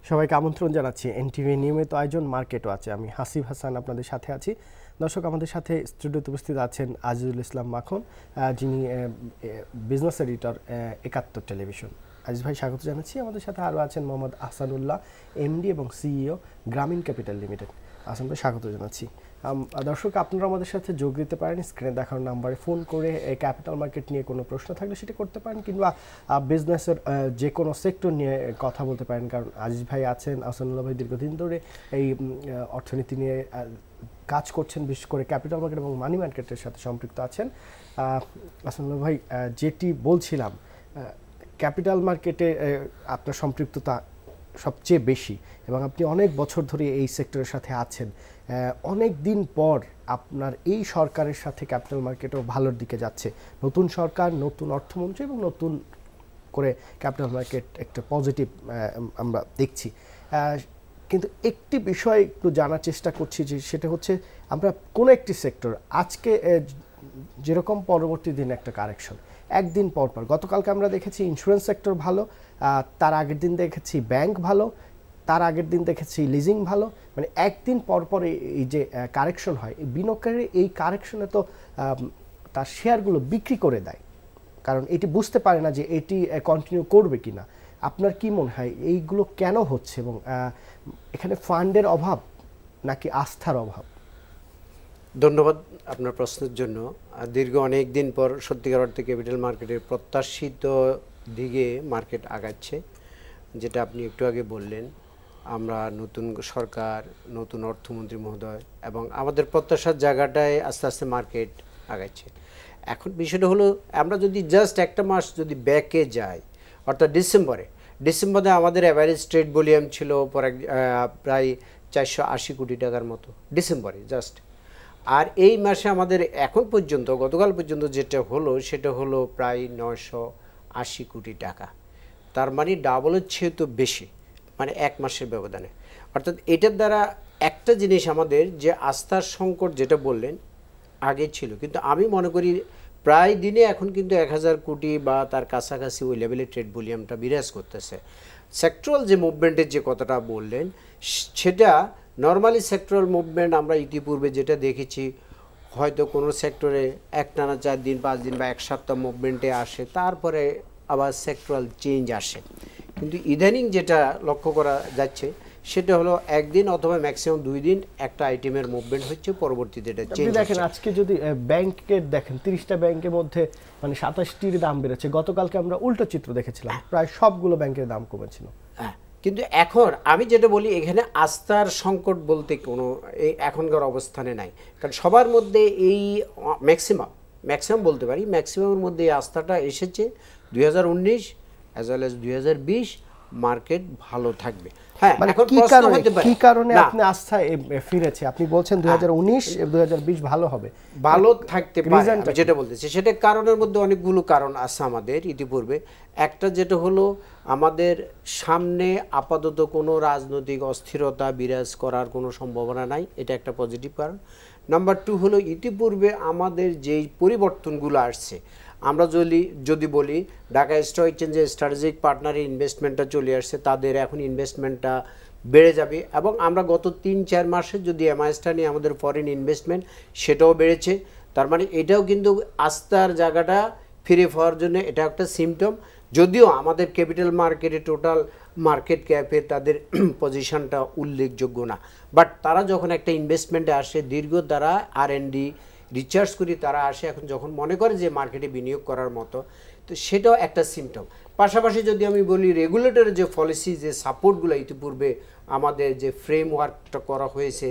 সবাইকে আমন্ত্রণ জানাচ্ছি এনটিভি নিয়মিত আয়োজন মার্কেটও আছে। আমি হাসিব হাসান আপনাদের সাথে আছি। দর্শক, আমাদের সাথে স্টুডিওতে উপস্থিত আছেন আজিজুল ইসলাম মাখন, যিনি বিজনেস এডিটর ৭১ টেলিভিশন। আজিজ ভাই, স্বাগত জানাচ্ছি। আমাদের সাথে আরও আছেন মোহাম্মদ আহসানুল্লাহ, এমডি এবং সিইও, গ্রামীণ ক্যাপিটাল লিমিটেড। আহসান ভাই, স্বাগত জানাচ্ছি। দর্শক, আপনারা আমাদের সাথে যোগ দিতে পারেন স্ক্রিনে দেখানো নাম্বারে ফোন করে। ক্যাপিটাল মার্কেট নিয়ে কোনো প্রশ্ন থাকলে সেটা করতে পারেন, কিংবা বিজনেসের যে কোনো সেক্টর নিয়ে কথা বলতে পারেন। কারণ আজিজ ভাই আছেন, আহসানুল্লাহ ভাই দীর্ঘদিন ধরে এই অর্থনীতি নিয়ে কাজ করছেন, বিশেষ করে ক্যাপিটাল মার্কেট এবং মানি মার্কেটের সাথে সম্পৃক্ত আছেন। আহসানুল্লাহ ভাই, যেটি বলছিলাম, ক্যাপিটাল মার্কেটে আপনার সম্পৃক্ততা সবচেয়ে বেশি এবং আপনি অনেক বছর ধরে এই সেক্টরের সাথে আছেন। অনেক দিন পর আপনার এই সরকারের সাথে ক্যাপিটাল মার্কেটও ভালোর দিকে যাচ্ছে। নতুন সরকার, নতুন অর্থমন্ত্রী এবং নতুন করে ক্যাপিটাল মার্কেট একটা পজিটিভ আমরা দেখছি। কিন্তু একটি বিষয় একটু জানার চেষ্টা করছি, যে সেটা হচ্ছে আমরা কোনো একটি সেক্টর আজকে যেরকম পরবর্তী দিন একটা কারেকশন, একদিন পর পর। গতকালকে আমরা দেখেছি ইন্স্যুরেন্স সেক্টর ভালো, তার আগের দিন দেখেছি ব্যাংক ভালো, তার আগের দিন দেখেছি লিজিং ভালো। মানে একদিন পর পর এই যে কারেকশন হয়, এই বিনিয়োগকারী এই কারেকশনে তো তার শেয়ারগুলো বিক্রি করে দেয়, কারণ এটি বুঝতে পারে না যে এটি কন্টিনিউ করবে কিনা। আপনার কি মনে হয় এইগুলো কেন হচ্ছে, এবং এখানে ফান্ডের অভাব নাকি আস্থার অভাব? ধন্যবাদ আপনার প্রশ্নের জন্য। দীর্ঘ অনেক দিন পর সত্যিকার অর্থে ক্যাপিটাল মার্কেটের প্রত্যাশিত দিকে মার্কেট আগাচ্ছে, যেটা আপনি একটু আগে বললেন। আমরা নতুন সরকার, নতুন অর্থমন্ত্রী মহোদয় এবং আমাদের প্রত্যাশার জায়গাটায় আস্তে আস্তে মার্কেট আগাচ্ছে। এখন বিষয়টা হলো, আমরা যদি জাস্ট একটা মাস যদি ব্যাকে যাই, অর্থাৎ ডিসেম্বরে আমাদের অ্যাভারেজ ট্রেড ভলিউম ছিল প্রায় 480 কোটি টাকার মতো ডিসেম্বরে জাস্ট। আর এই মাসে আমাদের এখন পর্যন্ত, গতকাল পর্যন্ত যেটা হলো সেটা হলো প্রায় 980 কোটি টাকা। তার মানে ডাবলের চেয়ে তো বেশি, মানে এক মাসের ব্যবধানে। অর্থাৎ এটার দ্বারা একটা জিনিস আমাদের যে আস্থার সংকট যেটা বললেন আগে ছিল, কিন্তু আমি মনে করি প্রায় দিনে এখন কিন্তু 1000 কোটি বা তার কাছাকাছি ওই লেভেলে ট্রেড ভলিউমটা বিরাজ করতেছে। সেক্টরাল যে মুভমেন্টের যে কথাটা বললেন, সেটা নর্মালি সেক্টরাল মুভমেন্ট আমরা ইতিপূর্বে যেটা দেখেছি, হয়তো কোনো সেক্টরে একটানা 4 দিন 5 দিন বা এক সপ্তাহ মুভমেন্টে আসে, তারপরে আবার সেক্টরাল চেঞ্জ আসে। কিন্তু ইদানিং যেটা লক্ষ্য করা যাচ্ছে সেটা হলো একদিন অথবা ম্যাক্সিমাম 2 দিন একটা আইটেমের মুভমেন্ট হচ্ছে, পরবর্তীতে এটা চেঞ্জ। দেখেন, আজকে যদি ব্যাংকের দেখেন, 30টা ব্যাংকের মধ্যে মানে 27টির দাম বেড়েছে। গতকালকে আমরা উল্টো চিত্র দেখেছিলাম, প্রায় সবগুলো ব্যাংকের দাম কমেছিল। কিন্তু এখন আমি যেটা বলি, এখানে আস্থার সংকট বলতে কোনো এখনকার অবস্থানে নাই। কারণ সবার মধ্যে এই ম্যাক্সিমাম বলতে পারি, ম্যাক্সিমামের মধ্যে এই আস্থাটা এসেছে 2019 অ্যাজ ওয়েল অ্যাজ 2020 মার্কেট ভালো থাকবে। হ্যাঁ, এখন প্রশ্ন হতে পারে কি কারণে আপনি আস্থায় ফিরেছে? আপনি বলছেন 2019 2020 ভালো হবে, ভালো থাকতে পারে। আমি যেটা বলতেছি সেটা কারণের মধ্যে অনেকগুলো কারণ আছে আমাদের ইতিপূর্বে। একটা যেটা হলো, আমাদের সামনে আপাতত কোনো রাজনৈতিক অস্থিরতা বিরাজ করার কোনো সম্ভাবনা নাই, এটা একটা পজিটিভ কারণ। নাম্বার 2 হলো, ইতিপূর্বে আমাদের যেই পরিবর্তনগুলো আসছে, আমরা যদি বলি ঢাকা স্টক এক্সচেঞ্জের স্ট্র্যাটেজিক পার্টনারে ইনভেস্টমেন্টটা চলে আসছে, তাদের এখন ইনভেস্টমেন্টটা বেড়ে যাবে। এবং আমরা গত 3-4 মাসে যদি এমআইএসটা নিয়ে আমাদের ফরেন ইনভেস্টমেন্ট, সেটাও বেড়েছে। তার মানে এটাও কিন্তু আস্থার জায়গাটা ফিরে পাওয়ার জন্য এটা একটা সিমটম। যদিও আমাদের ক্যাপিটাল মার্কেটে টোটাল মার্কেট ক্যাপে তাদের পজিশনটা উল্লেখযোগ্য না, বাট তারা যখন একটা ইনভেস্টমেন্টে আসে, দীর্ঘ তারা R&D রিচার্জ করি তারা আসে, এখন যখন মনে করে যে মার্কেটে বিনিয়োগ করার মতো, তো সেটাও একটা সিমটম। পাশাপাশি যদি আমি বলি, রেগুলেটরের যে পলিসি, যে সাপোর্টগুলো ইতিপূর্বে আমাদের যে ফ্রেমওয়ার্কটা করা হয়েছে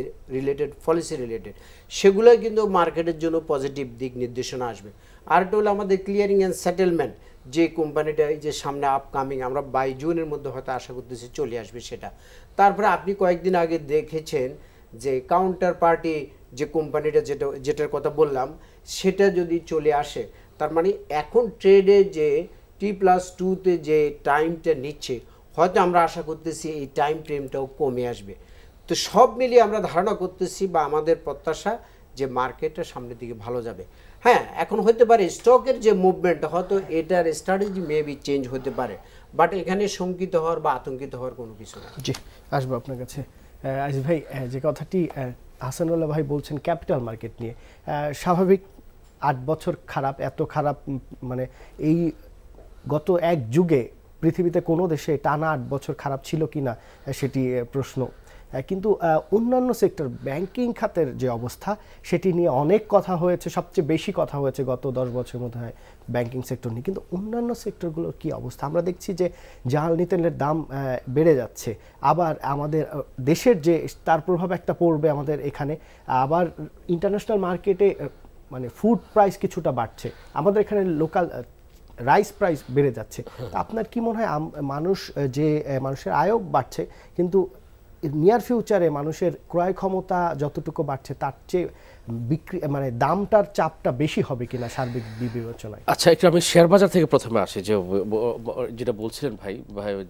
পলিসি রিলেটেড, সেগুলোই কিন্তু মার্কেটের জন্য পজিটিভ দিক নির্দেশনা আসবে। আরেকটা হলো আমাদের ক্লিয়ারিং অ্যান্ড সেটেলমেন্ট, যে কোম্পানিটা যে সামনে আপকামিং, আমরা বাই জুনের মধ্যে হয়তো আশা করতেছি চলে আসবে সেটা। তারপরে আপনি কয়েকদিন আগে দেখেছেন যে কাউন্টার পার্টি যে কোম্পানিটা যেটার কথা বললাম, সেটা যদি চলে আসে, তার মানে এখন ট্রেডে যে T+2-তে যে টাইমটা নিচ্ছে, হয়তো আমরা আশা করতেছি এই টাইম ফ্রেমটাও কমে আসবে। তো সব মিলিয়ে আমরা ধারণা করতেছি বা আমাদের প্রত্যাশা যে মার্কেটটা সামনের দিকে ভালো যাবে। হ্যাঁ এখন হতে পারে স্টকের যে মুভমেন্ট হয়তো এটার স্ট্র্যাটেজি মেবি চেঞ্জ হতে পারে, বাট এখানে শঙ্কিত হওয়ার বা আতঙ্কিত হওয়ার কোনো কিছু নেই। জি, আসবো আপনার কাছে। আজিজ ভাই, যে কথাটি হাসানুল্লাহ ভাই বলছেন ক্যাপিটাল মার্কেট নিয়ে, স্বাভাবিক 8 বছর খারাপ, এত খারাপ মানে এই গত এক যুগে পৃথিবীতে কোনো দেশে টানা 8 বছর খারাপ ছিল কিনা সেটি প্রশ্ন। কিন্তু অন্যান্য সেক্টর, ব্যাংকিং খাতের যে অবস্থা সেটি নিয়ে অনেক কথা হয়েছে, সবচেয়ে বেশি কথা হয়েছে গত 10 বছরের মধ্যে হয় ব্যাংকিং সেক্টর নিয়ে। কিন্তু অন্যান্য সেক্টরগুলোর কি অবস্থা? আমরা দেখছি যে জ্বালানি তেলের দাম বেড়ে যাচ্ছে, আবার আমাদের দেশের যে তার প্রভাব একটা পড়বে আমাদের এখানে, আবার ইন্টারন্যাশনাল মার্কেটে মানে ফুড প্রাইস কিছুটা বাড়ছে, আমাদের এখানে লোকাল রাইস প্রাইস বেড়ে যাচ্ছে। আপনার কি মনে হয় মানুষের আয়ও বাড়ছে, কিন্তু নিয়ার ফিউচারে মানুষের ক্রয় ক্ষমতা যতটুকু বাড়ছে তার চেয়ে বিক্রি মানে দামটার চাপটা বেশি হবে কিনা সার্বিক বিবেচনায়? আচ্ছা, একটু আমি শেয়ার বাজার থেকে প্রথমে আসি। যে যেটা বলছিলেন ভাই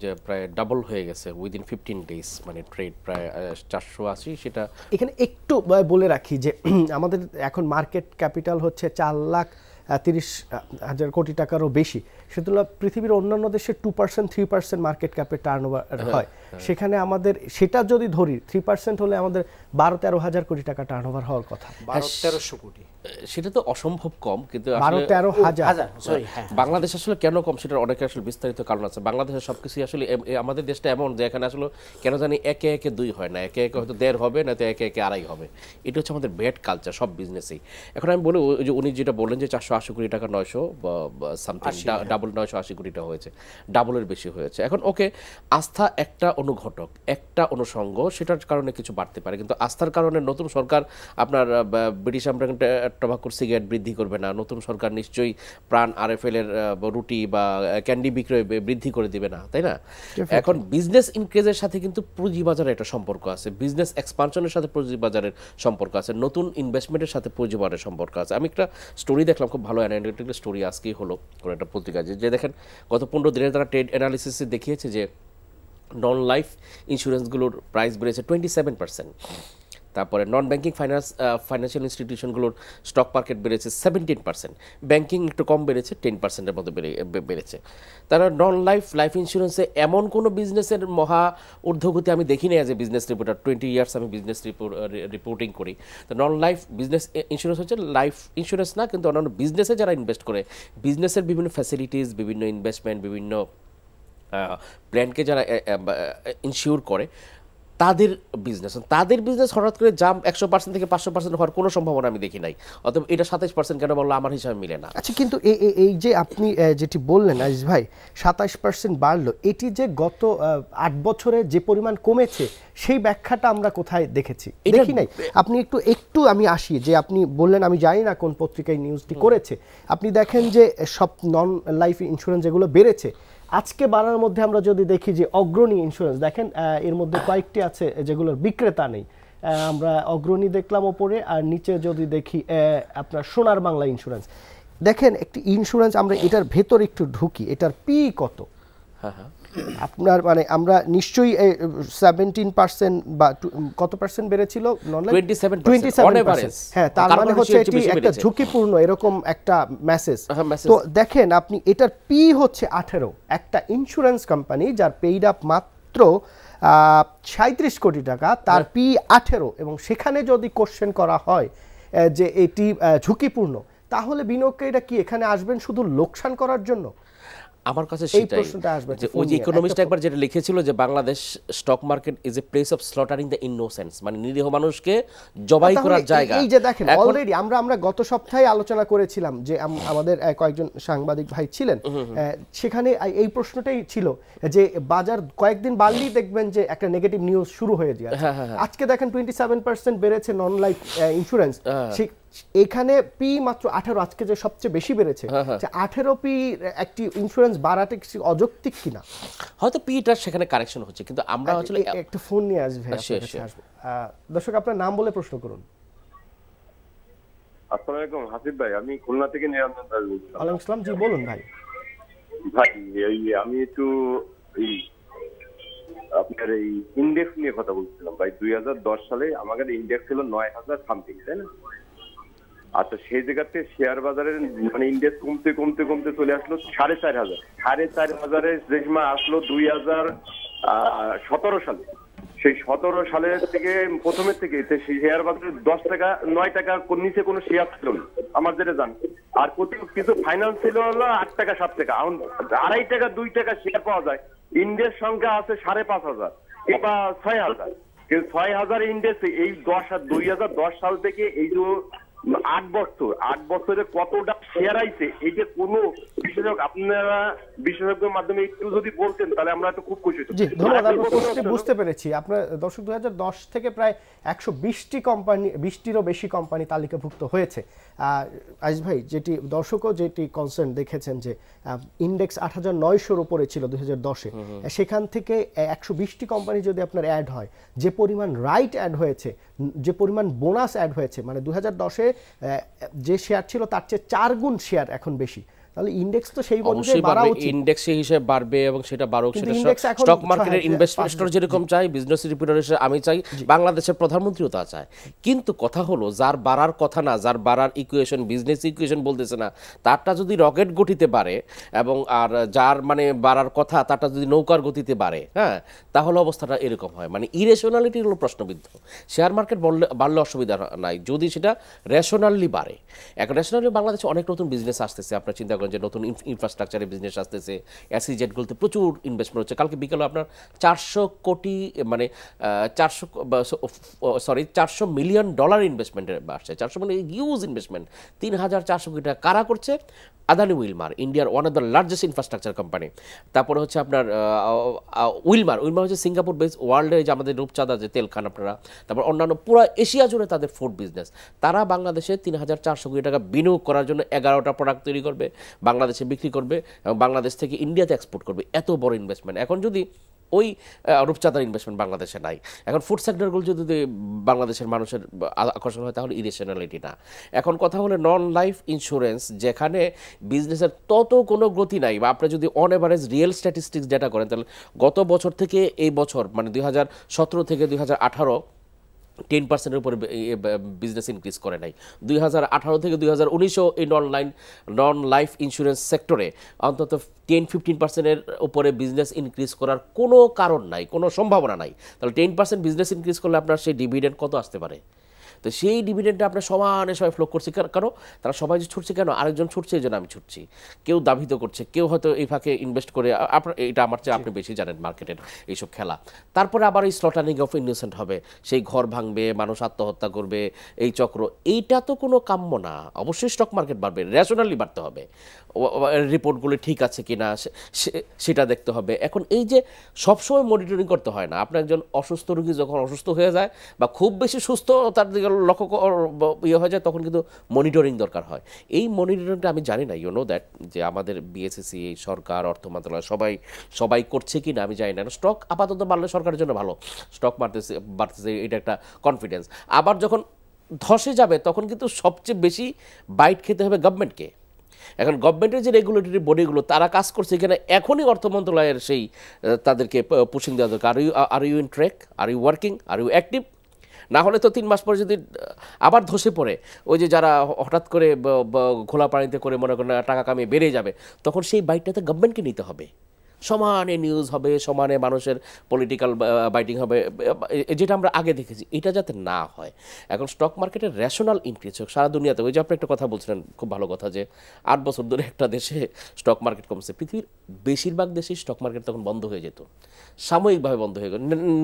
যে প্রায় ডাবল হয়ে গেছে উইদিন 15 ডেজ, মানে ট্রেড প্রায় 480। সেটা এখানে একটু বলে রাখি যে আমাদের এখন মার্কেট ক্যাপিটাল হচ্ছে 4,30,000 কোটি টাকারও বেশি। সেগুলো পৃথিবীর অন্যান্য দেশে 2% 3% মার্কেট ক্যাপের টার্নওভার হয়, সেখানে আমাদের সেটা যদি ধরি 3% হলে আমাদের 12-13 হাজার কোটি টাকা টার্নওভার হওয়ার কথা। 12-1300 কোটি সেটা তো অসম্ভব কম, কিন্তু 12-13 হাজার। বাংলাদেশ আসলে কেন কম সেটার অনেক আসলে বিস্তারিত কারণ আছে। বাংলাদেশের সবকিছু আসলে আমাদের দেশটা এমন যে এখানে আসলে কেন জানি একে একে 2 হয় না, একে একে হয়তো 1.5 হবে, না তো একে একে 2.5 হবে। এটা হচ্ছে আমাদের ব্যাড কালচার সব বিজনেসেই। এখন আমি বলি যে উনি যেটা বললেন যে 480 কোটি টাকা 900 সামথিং ডাবল 980 কোটি টাকা হয়েছে, ডাবলের বেশি হয়েছে। এখন ওকে, আস্থা একটা অনুঘটক, একটা অনুষঙ্গ, সেটার কারণে কিছু বাড়তে পারে, কিন্তু আস্থার কারণে নতুন সরকার আপনার ব্রিটিশ আমেরিকান টোবাকোর সিগারেট বৃদ্ধি করবে না, নতুন সরকার নিশ্চয়ই প্রাণ আরএফএল এর রুটি বা ক্যান্ডি বিক্রয় বৃদ্ধি করে দিবে না, তাই না? এখন বিজনেস ইনক্রিজের সাথে কিন্তু পুঁজিবাজারের একটা সম্পর্ক আছে, বিজনেস এক্সপানশনের সাথে পুঁজিবাজারের সম্পর্ক আছে, নতুন ইনভেস্টমেন্টের সাথে পুঁজিবাজারের সম্পর্ক আছে। আমি একটা স্টোরি দেখলাম, খুব ভালো অ্যানালিটিক্যাল স্টোরি আজকেই হলো কোনো একটা পত্রিকায়, যে দেখেন গত 15 দিনের তারা ট্রেড অ্যানালিসিসে দেখিয়েছে যে নন লাইফ ইন্স্যুরেন্সগুলোর প্রাইস বেড়েছে 27%। তারপরে নন ব্যাংকিং ফাইন্যান্সিয়াল ইনস্টিটিউশনগুলোর স্টক মার্কেট বেড়েছে 17%, ব্যাংকিং একটু কম বেড়েছে 10%-এর মতো বেড়েছে। তারা নন লাইফ ইন্স্যুরেন্সে এমন কোনো বিজনেসের মহা ঊর্ধ্বগতি আমি দেখি না। As a business reporter 20 years আমি বিজনেস রিপোর্টিং করি। তো নন লাইফ বিজনেস ইন্স্যুরেন্স হচ্ছে লাইফ ইন্স্যুরেন্স না, কিন্তু অন্যান্য বিজনেসে যারা ইনভেস্ট করে, বিজনেসের বিভিন্ন ফ্যাসিলিটিস, বিভিন্ন ইনভেস্টমেন্ট, বিভিন্ন প্ল্যানকে যারা ইনশিওর করে, তাদের বিজনেস হঠাৎ করে জাম্প 100% থেকে 500% হওয়ার কোনো সম্ভাবনা আমি দেখি নাই। অতএব এটা 27% কেন বললো আমার হিসাবে মিলে না। আচ্ছা, কিন্তু এই যে আপনি যেটি বললেন আজিজ ভাই 27% বাড়লো, এটি যে গত 8 বছরে যে পরিমাণ কমেছে সেই ব্যাখ্যাটা আমরা কোথায় দেখেছি? দেখি নাই। আপনি একটু আমি আসি যে আপনি বললেন, আমি জানি না কোন পত্রিকায় নিউজটি করেছে, আপনি দেখেন যে সব নন লাইফ ইন্স্যুরেন্স যেগুলো বেড়েছে আজকে বাড়ার মধ্যে আমরা যদি দেখি যে অগ্রণী ইন্স্যুরেন্স দেখেন, এর মধ্যে কয়েকটি আছে যেগুলোর বিক্রেতা নেই। আমরা অগ্রণী দেখলাম ওপরে, আর নিচে যদি দেখি আপনার সোনার বাংলা ইন্স্যুরেন্স দেখেন, একটি ইন্স্যুরেন্স আমরা এটার ভেতর একটু ঢুকি, এটার পি কত আপনার মানে আমরা নিশ্চয়ই 17% বা কত পার্সেন্ট বেড়েছিল? 27%। হ্যাঁ, তার মানে হচ্ছে এটি একটা ঝুঁকিপূর্ণ এরকম একটা মেসেজ। তো দেখেন আপনি এটার পি হচ্ছে 18, একটা ইন্স্যুরেন্স কোম্পানি যার পেইড আপ মাত্র 37 কোটি টাকা, তার পি 18, এবং সেখানে যদি কোশ্চেন করা হয় যে এটি ঝুঁকিপূর্ণ, তাহলে বিনিয়োগকারীরা কি এখানে আসবেন শুধু লোকসান করার জন্য? আমার কাছে সেটাই, যে ওই যে ইকোনমিস্ট একবার যেটা লিখেছিল যে Bangladesh stock market is a place of slaughtering the innocence, মানে নিরীহ মানুষকে জবাই করার জায়গা। এই যে দেখেন অলরেডি আমরা গত সপ্তাহে আলোচনা করেছিলাম যে আমাদের কয়েকজন সাংবাদিক ভাই ছিলেন, সেখানে এই প্রশ্নটাই ছিল যে বাজার কয়েকদিন বাড়লেই দেখবেন যে একটা নেগেটিভ নিউজ শুরু হয়ে যায়। আজকে দেখেন 27% বেড়েছে নন লাইফ ইন্স্যুরেন্স, এখানে পি মাত্র 18, আজকে যে সবচেয়ে বেশি বেড়েছে, 18 পি একটি ইন্স্যুরেন্স বাড়াতে অযৌক্তিক কিনা? হয়তো পিটার সেখানে কারেকশন হচ্ছে, কিন্তু আমরা আসলে একটা ফোন নিয়ে আসবে। দর্শক, আপনার নাম বলে প্রশ্ন করুন। আসসালামু আলাইকুম হাসিব ভাই, আমি খুলনা থেকে নিরঞ্জন দাস বলছি। ওয়ালাইকুম আসসালাম, জি বলুন ভাই। আমি একটু আপনার এই ইন্ডেক্স নিয়ে কথা বলছিলাম ভাই। 2010 সালে আমাদের ইন্ডেক্স ছিল 9000 সামথিং, তাই না? আচ্ছা, সেই জায়গাতে শেয়ার বাজারের মানে ইন্ডেক্স কমতে কমতে কমতে চলে আসলো 4,500। 4,500 যে সময় আসলো 2017 সালে। সেই 17 সালের থেকে প্রথমের থেকে শেয়ার বাজারে 10 টাকা 9 টাকা নিচে কোনো শেয়ার ছিল না আমার যেটা জানি। আর কিছু ফাইন্যান্স ছিল হলো 8 টাকা 7 টাকা, 2.5 টাকা 2 টাকা শেয়ার পাওয়া যায়। ইন্ডেক্স সংখ্যা আছে 5,500 কিংবা 6,000। কিন্তু 6,000 ইন্ডেক্স এই 2010 সাল থেকে এই যে 8 বছরে কতটা শেয়ার আইছে, এই যে কোনো আপনারা বিশেষজ্ঞের মাধ্যমে একটু যদি বলতেন তাহলে আমরা একটু খুব খুশি হতাম। জি ধন্যবাদ, বুঝতে পেরেছি। আপনার দর্শক 2010 থেকে প্রায় 120টি কোম্পানি, 20টিরও বেশি কোম্পানি তালিকাভুক্ত হয়েছে। আজিজ ভাই, যেটি দর্শকও যেটি কনসার্ন দেখেছেন যে ইন্ডেক্স 8,900-র উপরে ছিল 2010-এ, সেখান থেকে 120টি কোম্পানি যদি আপনার অ্যাড হয়, যে পরিমাণ রাইট অ্যাড হয়েছে, যে পরিমাণ বোনাস অ্যাড হয়েছে, মানে 2010-এ যে শেয়ার ছিল তার চেয়ে 4 গুণ শেয়ার এখন বেশি, তাহলে ইন্ডেক্স তো সেই অনুযায়ী বাড়া উচিত। ইন্ডেক্স সেই হিসেবে বাড়বে এবং সেটা বাড়ুক, সেটা স্টক মার্কেটের ইনভেস্টর যেরকম চাই, বিজনেস রিপোর্টার হিসেবে আমি চাই, বাংলাদেশের প্রধানমন্ত্রীও তা চায়। কিন্তু কথা হলো, যার বাড়ার কথা না, যার বাড়ার ইকুয়েশন বিজনেস ইকুয়েশন বলতেছে না, তারটা যদি রকেট গতিতে বাড়ে এবং আর যার মানে বাড়ার কথা তারটা যদি নৌকার গতিতে বাড়ে, হ্যাঁ, তাহলে অবস্থাটা এরকম হয়। মানে ইরেশনালিটি হলো প্রশ্নবিদ্ধ। শেয়ার মার্কেট বাড়লে অসুবিধা নাই যদি সেটা রেশনালি বাড়ে। এখন রেশনালি বাংলাদেশে অনেক নতুন বিজনেস আসতেছে, আপনার চিন্তা যে নতুন ইনফ্রাস্ট্রাকচারের বিজনেস আসতেছে, অ্যাসিজেটগুলোতে প্রচুর ইনভেস্টমেন্ট হচ্ছে। কালকে বিকেলে আপনার 400 মিলিয়ন ডলার ইনভেস্টমেন্টের আসছে। 400 মানে হিউজ ইনভেস্টমেন্ট। 3,400 কোটি টাকা কারা করছে? আদানি উইলমার, ইন্ডিয়ার one of the largest infrastructure company. তারপরে হচ্ছে আপনার উইলমার হচ্ছে সিঙ্গাপুর বেস, ওয়ার্ল্ডে যে আমাদের রূপচাঁদা যে তেল খান আপনারা, তারপর অন্যান্য পুরো এশিয়া জুড়ে তাদের ফুড বিজনেস। তারা বাংলাদেশে 3,400 কোটি টাকা বিনিয়োগ করার জন্য 11টা প্রোডাক্ট তৈরি করবে, বাংলাদেশে বিক্রি করবে এবং বাংলাদেশ থেকে ইন্ডিয়াতে এক্সপোর্ট করবে। এত বড় ইনভেস্টমেন্ট। এখন যদি ওই রূপচাঁদার ইনভেস্টমেন্ট বাংলাদেশে নাই, এখন ফুড সেক্টরগুলো যদি বাংলাদেশের মানুষের আকর্ষণ হয়, তাহলে ইরেশনালিটি না। এখন কথা হলো নন লাইফ ইন্স্যুরেন্স, যেখানে বিজনেসের তত কোনো গতি নাই, বা আপনি যদি on average real statistics data করেন, তাহলে গত বছর থেকে এই বছর মানে 2017 থেকে 2018 10%-এর উপরে বিজনেস ইনক্রিজ করে নাই। 2018 থেকে 2019-ও এই নন লাইফ ইন্স্যুরেন্স সেক্টরে অন্তত 10-15%-এর উপরে বিজনেস ইনক্রিজ করার কোনো কারণ নাই, কোনো সম্ভাবনা নাই। তাহলে 10% বিজনেস ইনক্রিজ করলে আপনার সেই ডিভিডেন্ড কত আসতে পারে? তো সেই ডিভিডেন্ডটা আপনার সমানে সবাই ফ্লো করছে। কারণ তারা সবাই যে ছুটছে, কেন? আরেকজন ছুটছে, এই জন্য আমি ছুটছি। কেউ দাবিত করছে, কেউ হয়তো এই ফাঁকে ইনভেস্ট করে। আপনার এটা আমার চেয়ে আপনি বেশি জানেন মার্কেটের এইসব খেলা। তারপরে আবার এই স্লটারিং অফ ইনোসেন্ট হবে, সেই ঘর ভাঙবে, মানুষ আত্মহত্যা করবে, এই চক্র। এইটা তো কোনো কাম্য না। অবশ্যই স্টক মার্কেট বাড়বে, রেশনালি বাড়তে হবে, রিপোর্টগুলো ঠিক আছে কিনা সেটা দেখতে হবে। এখন এই যে সবসময় মনিটরিং করতে হয় না। আপনার একজন অসুস্থ রোগী যখন অসুস্থ হয়ে যায় বা খুব বেশি সুস্থ তার দিকে লক্ষ্য হয়ে যায়, তখন কিন্তু মনিটরিং দরকার হয়। এই মনিটরিংটা আমি জানি না, ইউ নো দ্যাট, যে আমাদের বিএসসি, সরকার, অর্থ মন্ত্রণালয় সবাই করছে কি না আমি জানি না। স্টক আপাতত বাড়লে সরকারের জন্য ভালো, স্টক বাড়তেছে, এটা একটা কনফিডেন্স। আবার যখন ধসে যাবে তখন কিন্তু সবচেয়ে বেশি বাইট খেতে হবে গভর্নমেন্টকে। এখন গভর্নমেন্টের যে রেগুলেটরি বডিগুলো তারা কাজ করছে এখানে, এখনই অর্থ মন্ত্রণালয়ের সেই তাদেরকে পুশিং দেওয়া দরকার। Are you in track, are you working, are you active? না হলে তো 3 মাস পরে যদি আবার ধসে পড়ে, ওই যে যারা হঠাৎ করে ঘোলা পানিতে করে মনে করেন টাকা কামিয়ে বেড়ে যাবে, তখন সেই বাইটটাতে গভর্নমেন্টকে নিতে হবে। সমানে নিউজ হবে, সমানে মানুষের পলিটিক্যাল বাইটিং হবে, যেটা আমরা আগে দেখেছি। এটা যাতে না হয়। এখন স্টক মার্কেটের রেশনাল ইনক্রিজ হোক সারা দুনিয়াতে। ওই যে আপনি একটা কথা বলছিলেন, খুব ভালো কথা, যে 8 বছর ধরে একটা দেশে স্টক মার্কেট কমছে। পৃথিবীর বেশিরভাগ দেশেই স্টক মার্কেট তখন বন্ধ হয়ে যেত, সাময়িকভাবে বন্ধ হয়ে গেল।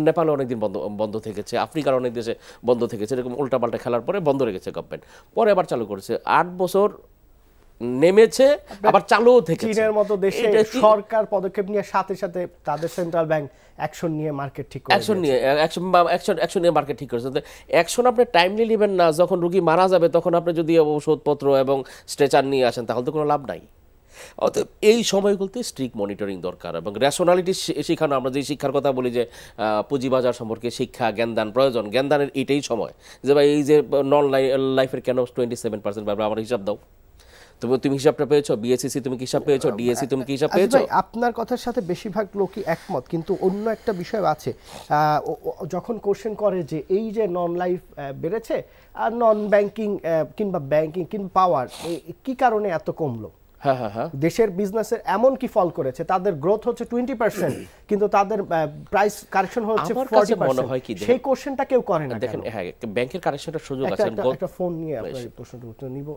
নেপালে অনেকদিন বন্ধ থেকেছে, আফ্রিকার অনেক দেশে বন্ধ থেকেছে। এরকম উল্টাপাল্টা খেলার পরে বন্ধ রেখেছে গভর্নমেন্ট, পরে আবার চালু করেছে। 8 বছর নেমেছে, আবার চালুও থেকে। চীনের মতো দেশে সরকার পদক্ষেপ নিয়ে সাথে সাথে তাদের সেন্ট্রাল ব্যাংক অ্যাকশন নিয়ে মার্কেট ঠিক করে, অ্যাকশন নিয়ে মার্কেট ঠিক করেছে। অ্যাকশন আপনি টাইমলি নেবেন না, যখন রোগী মারা যাবে তখন আপনি যদি ওষুধপত্র এবং স্ট্রেচার নিয়ে আসেন তাহলে তো কোনো লাভ নাই। অতএব এই সময়গুলোতে স্ট্রিক্ট মনিটরিং দরকার এবং র্যাশনালিটি শেখানো। আমরা যে শিক্ষার কথা বলি যে পুঁজিবাজার সম্পর্কে শিক্ষা, জ্ঞানদান প্রয়োজন, জ্ঞানদানের এইটাই সময় যে ভাই এই যে নন লাইফের কেন 27% বাড়বে, আমার হিসাব দাও। তুমি হিসাবটা পেয়েছো, বিএসসিসি তুমি কি হিসাব পেয়েছো, ডিএসসি তুমি কি হিসাব পেয়েছো? আপনার কথার সাথে বেশিরভাগ লোকই একমত, কিন্তু অন্য একটা বিষয় আছে। যখন কোশ্চেন করে যে এই যে নন লাইফ বেড়েছে আর নন ব্যাংকিং কিংবা ব্যাংকিং কিংবা পাওয়ার কি কারণে এত কমলো? দেশের বিজনেসের এমন কি ফল করেছে? তাদের গ্রোথ হচ্ছে 20% কিন্তু তাদের প্রাইস কারেকশন হচ্ছে 40%। সেই কোশ্চেনটা কেউ করে না। দেখেন, হ্যাঁ, ব্যাংকের কারেকশনটা সুযোগ আছে। একটা ফোন নিয়ে আপনার প্রশ্নটা উত্তর নিব।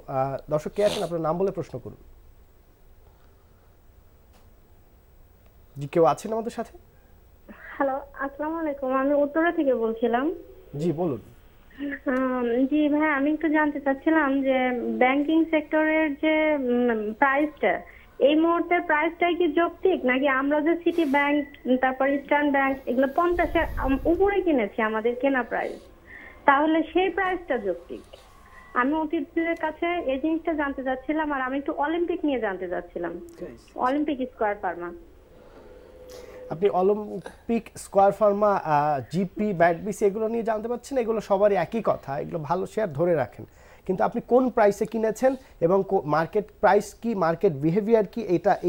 দর্শক কে আছেন, আপনার নাম বলে প্রশ্ন করুন। জি, কেউ আছেন আমাদের সাথে? হ্যালো, আসসালামু আলাইকুম, আমি উত্তরা থেকে বলছিলাম। জি বলুন। জি ভাই, আমি একটু জানতে চাচ্ছিলাম যে ব্যাংকিং সেক্টরের যে প্রাইসটা, এই মুহূর্তে প্রাইসটাই কি যৌক্তিক, নাকি আমরা যে সিটি ব্যাংক তারপর ইস্টার্ন ব্যাংক এগুলো 50-এর উপরে কিনেছি আমাদের কেনা প্রাইস, তাহলে সেই প্রাইসটা যৌক্তিক? আমি অতিথিদের কাছে এই জিনিসটা জানতে চাচ্ছিলাম, আর আমি একটু অলিম্পিক নিয়ে জানতে চাচ্ছিলাম, অলিম্পিক স্কয়ার ফার্মা। আপনি অলিম্পিক স্কয়ার ফার্মা, জিপি, ব্যাটবিসি এগুলো নিয়ে জানতে পারছেন? এগুলো সবারই একই কথা, এগুলো ভালো শেয়ার ধরে রাখেন, কিন্তু আপনি কোন প্রাইসে কিনেছেন এবং মার্কেট প্রাইস কি, মার্কেট বিহেভিয়ার কি,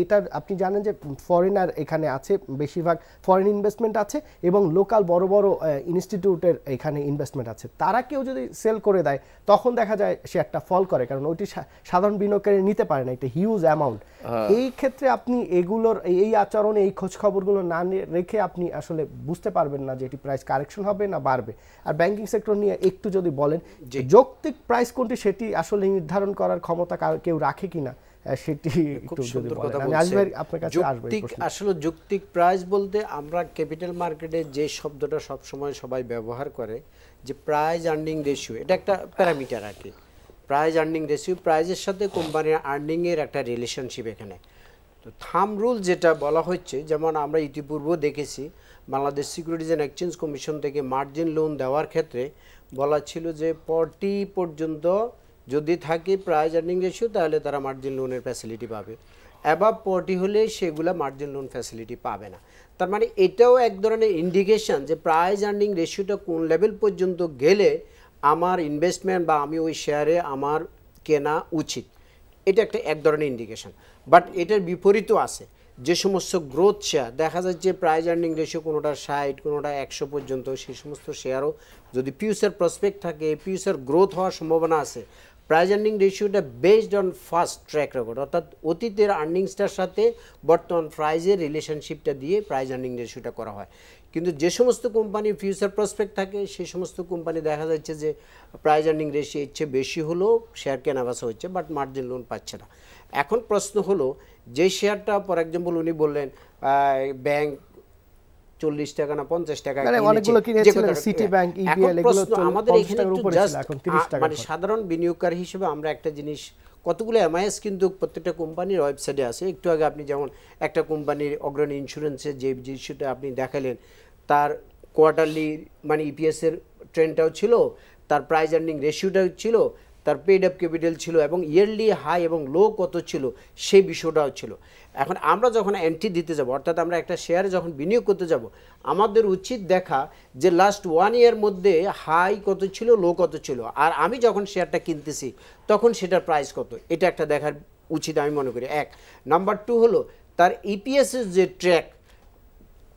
এটা আপনি জানেন যে ফরেনার এখানে আছে, বেশিরভাগ ফরেন ইনভেস্টমেন্ট আছে এবং লোকাল বড় বড় ইনস্টিটিউটের এখানে ইনভেস্টমেন্ট আছে। তারা কেউ যদি সেল করে দেয় তখন দেখা যায় শেয়ারটা ফল করে, কারণ ওইটি সাধারণ বিনিয়োগকারী নিতে পারে না, এটা হিউজ অ্যামাউন্ট। এই ক্ষেত্রে আপনি এগুলোর এই আচরণে এই খোঁজ খবরগুলো না রেখে আপনি আসলে বুঝতে পারবেন না যে এটি প্রাইস কারেকশন হবে না বাড়বে। আর ব্যাংকিং সেক্টর নিয়ে একটু যদি বলেন যে যৌক্তিক প্রাইস কোনটি সেটি আসলে নির্ধারণ করার ক্ষমতা কেউ রাখে কিনা, সেটি একটু যদি বলেন। আমি আসলে আপনার কাছে আসব। আসলে যৌক্তিক প্রাইস বলতে আমরা ক্যাপিটাল মার্কেটে যে শব্দটা সব সময় সবাই ব্যবহার করে যে প্রাইস আর্নিং রেশিও, এটা একটা প্যারামিটার আর কি। প্রাইস আর্নিং রেশিও, প্রাইজের সাথে কোম্পানির আর্নিং এর একটা রিলেশনশিপ এখানে। তো থাম রুল যেটা বলা হচ্ছে, যেমন আমরা ইতিপূর্বেও দেখেছি Bangladesh securities and exchange commission থেকে মার্জিন লোন দেওয়ার ক্ষেত্রে বলা ছিল যে 40 পর্যন্ত যদি থাকে প্রাইস আর্নিং রেশিও তাহলে তারা মার্জিন লোনের ফ্যাসিলিটি পাবে, অ্যাবাভ 40 হলে সেগুলো মার্জিন লোন ফ্যাসিলিটি পাবে না। তার মানে এটাও এক ধরনের ইন্ডিকেশন যে প্রাইস আর্নিং রেশিওটা কোন লেভেল পর্যন্ত গেলে আমার ইনভেস্টমেন্ট বা আমি ওই শেয়ারে আমার কেনা উচিত, এটা একটা এক ধরনের ইন্ডিকেশন। বাট এটার বিপরীতও আছে, যে সমস্ত গ্রোথ শেয়ার দেখা যাচ্ছে প্রাইস আর্নিং রেশিও কোনোটা 60 কোনোটা 100 পর্যন্ত, সেই সমস্ত শেয়ারও যদি ফিউচার প্রসপেক্ট থাকে, ফিউচার গ্রোথ হওয়ার সম্ভাবনা আছে, প্রাইস আর্নিং রেশিওটা based on first track record, অর্থাৎ অতীতের আর্নিংসটার সাথে বর্তমান প্রাইজের রিলেশনশিপটা দিয়ে প্রাইস আর্নিং রেশিওটা করা হয়। কিন্তু যে সমস্ত কোম্পানির ফিউচার প্রসপেক্ট থাকে সেই সমস্ত কোম্পানি দেখা যাচ্ছে যে প্রাইস আর্নিং রেশিও ইচ্ছে বেশি হলেও শেয়ার কেনাবেচা হচ্ছে, বাট মার্জিন লোন পাচ্ছে না। এখন প্রশ্ন হলো যে শেয়ারটা ফর এক্সাম্পল উনি বললেন ব্যাংক 40 টাকা না 50 টাকা আমাদের এখানে মানে সাধারণ বিনিয়োগকারী হিসেবে আমরা একটা জিনিস, কতগুলো এমআইএস কিন্তু প্রত্যেকটা কোম্পানির ওয়েবসাইটে আছে। একটু আগে আপনি যেমন একটা কোম্পানির অগ্রণী ইন্স্যুরেন্সের যে জিনিসটা আপনি দেখালেন, তার কোয়ার্টারলি মানে ইপিএসের ট্রেন্ডটাও ছিল, তার প্রাইস আর্নিং রেশিওটাও ছিল, তার পেড আপ ক্যাপিটাল ছিল এবং ইয়ারলি হাই এবং লো কত ছিল সেই বিষয়টাও ছিল। এখন আমরা যখন এন্ট্রি দিতে যাব, অর্থাৎ আমরা একটা শেয়ারে যখন বিনিয়োগ করতে যাব, আমাদের উচিত দেখা যে লাস্ট 1 ইয়ার মধ্যে হাই কত ছিল, লো কত ছিল, আর আমি যখন শেয়ারটা কিনতেছি তখন সেটার প্রাইস কত, এটা একটা দেখার উচিত আমি মনে করি। এক নাম্বার 2 হলো তার ইপিএসের যে ট্র্যাক,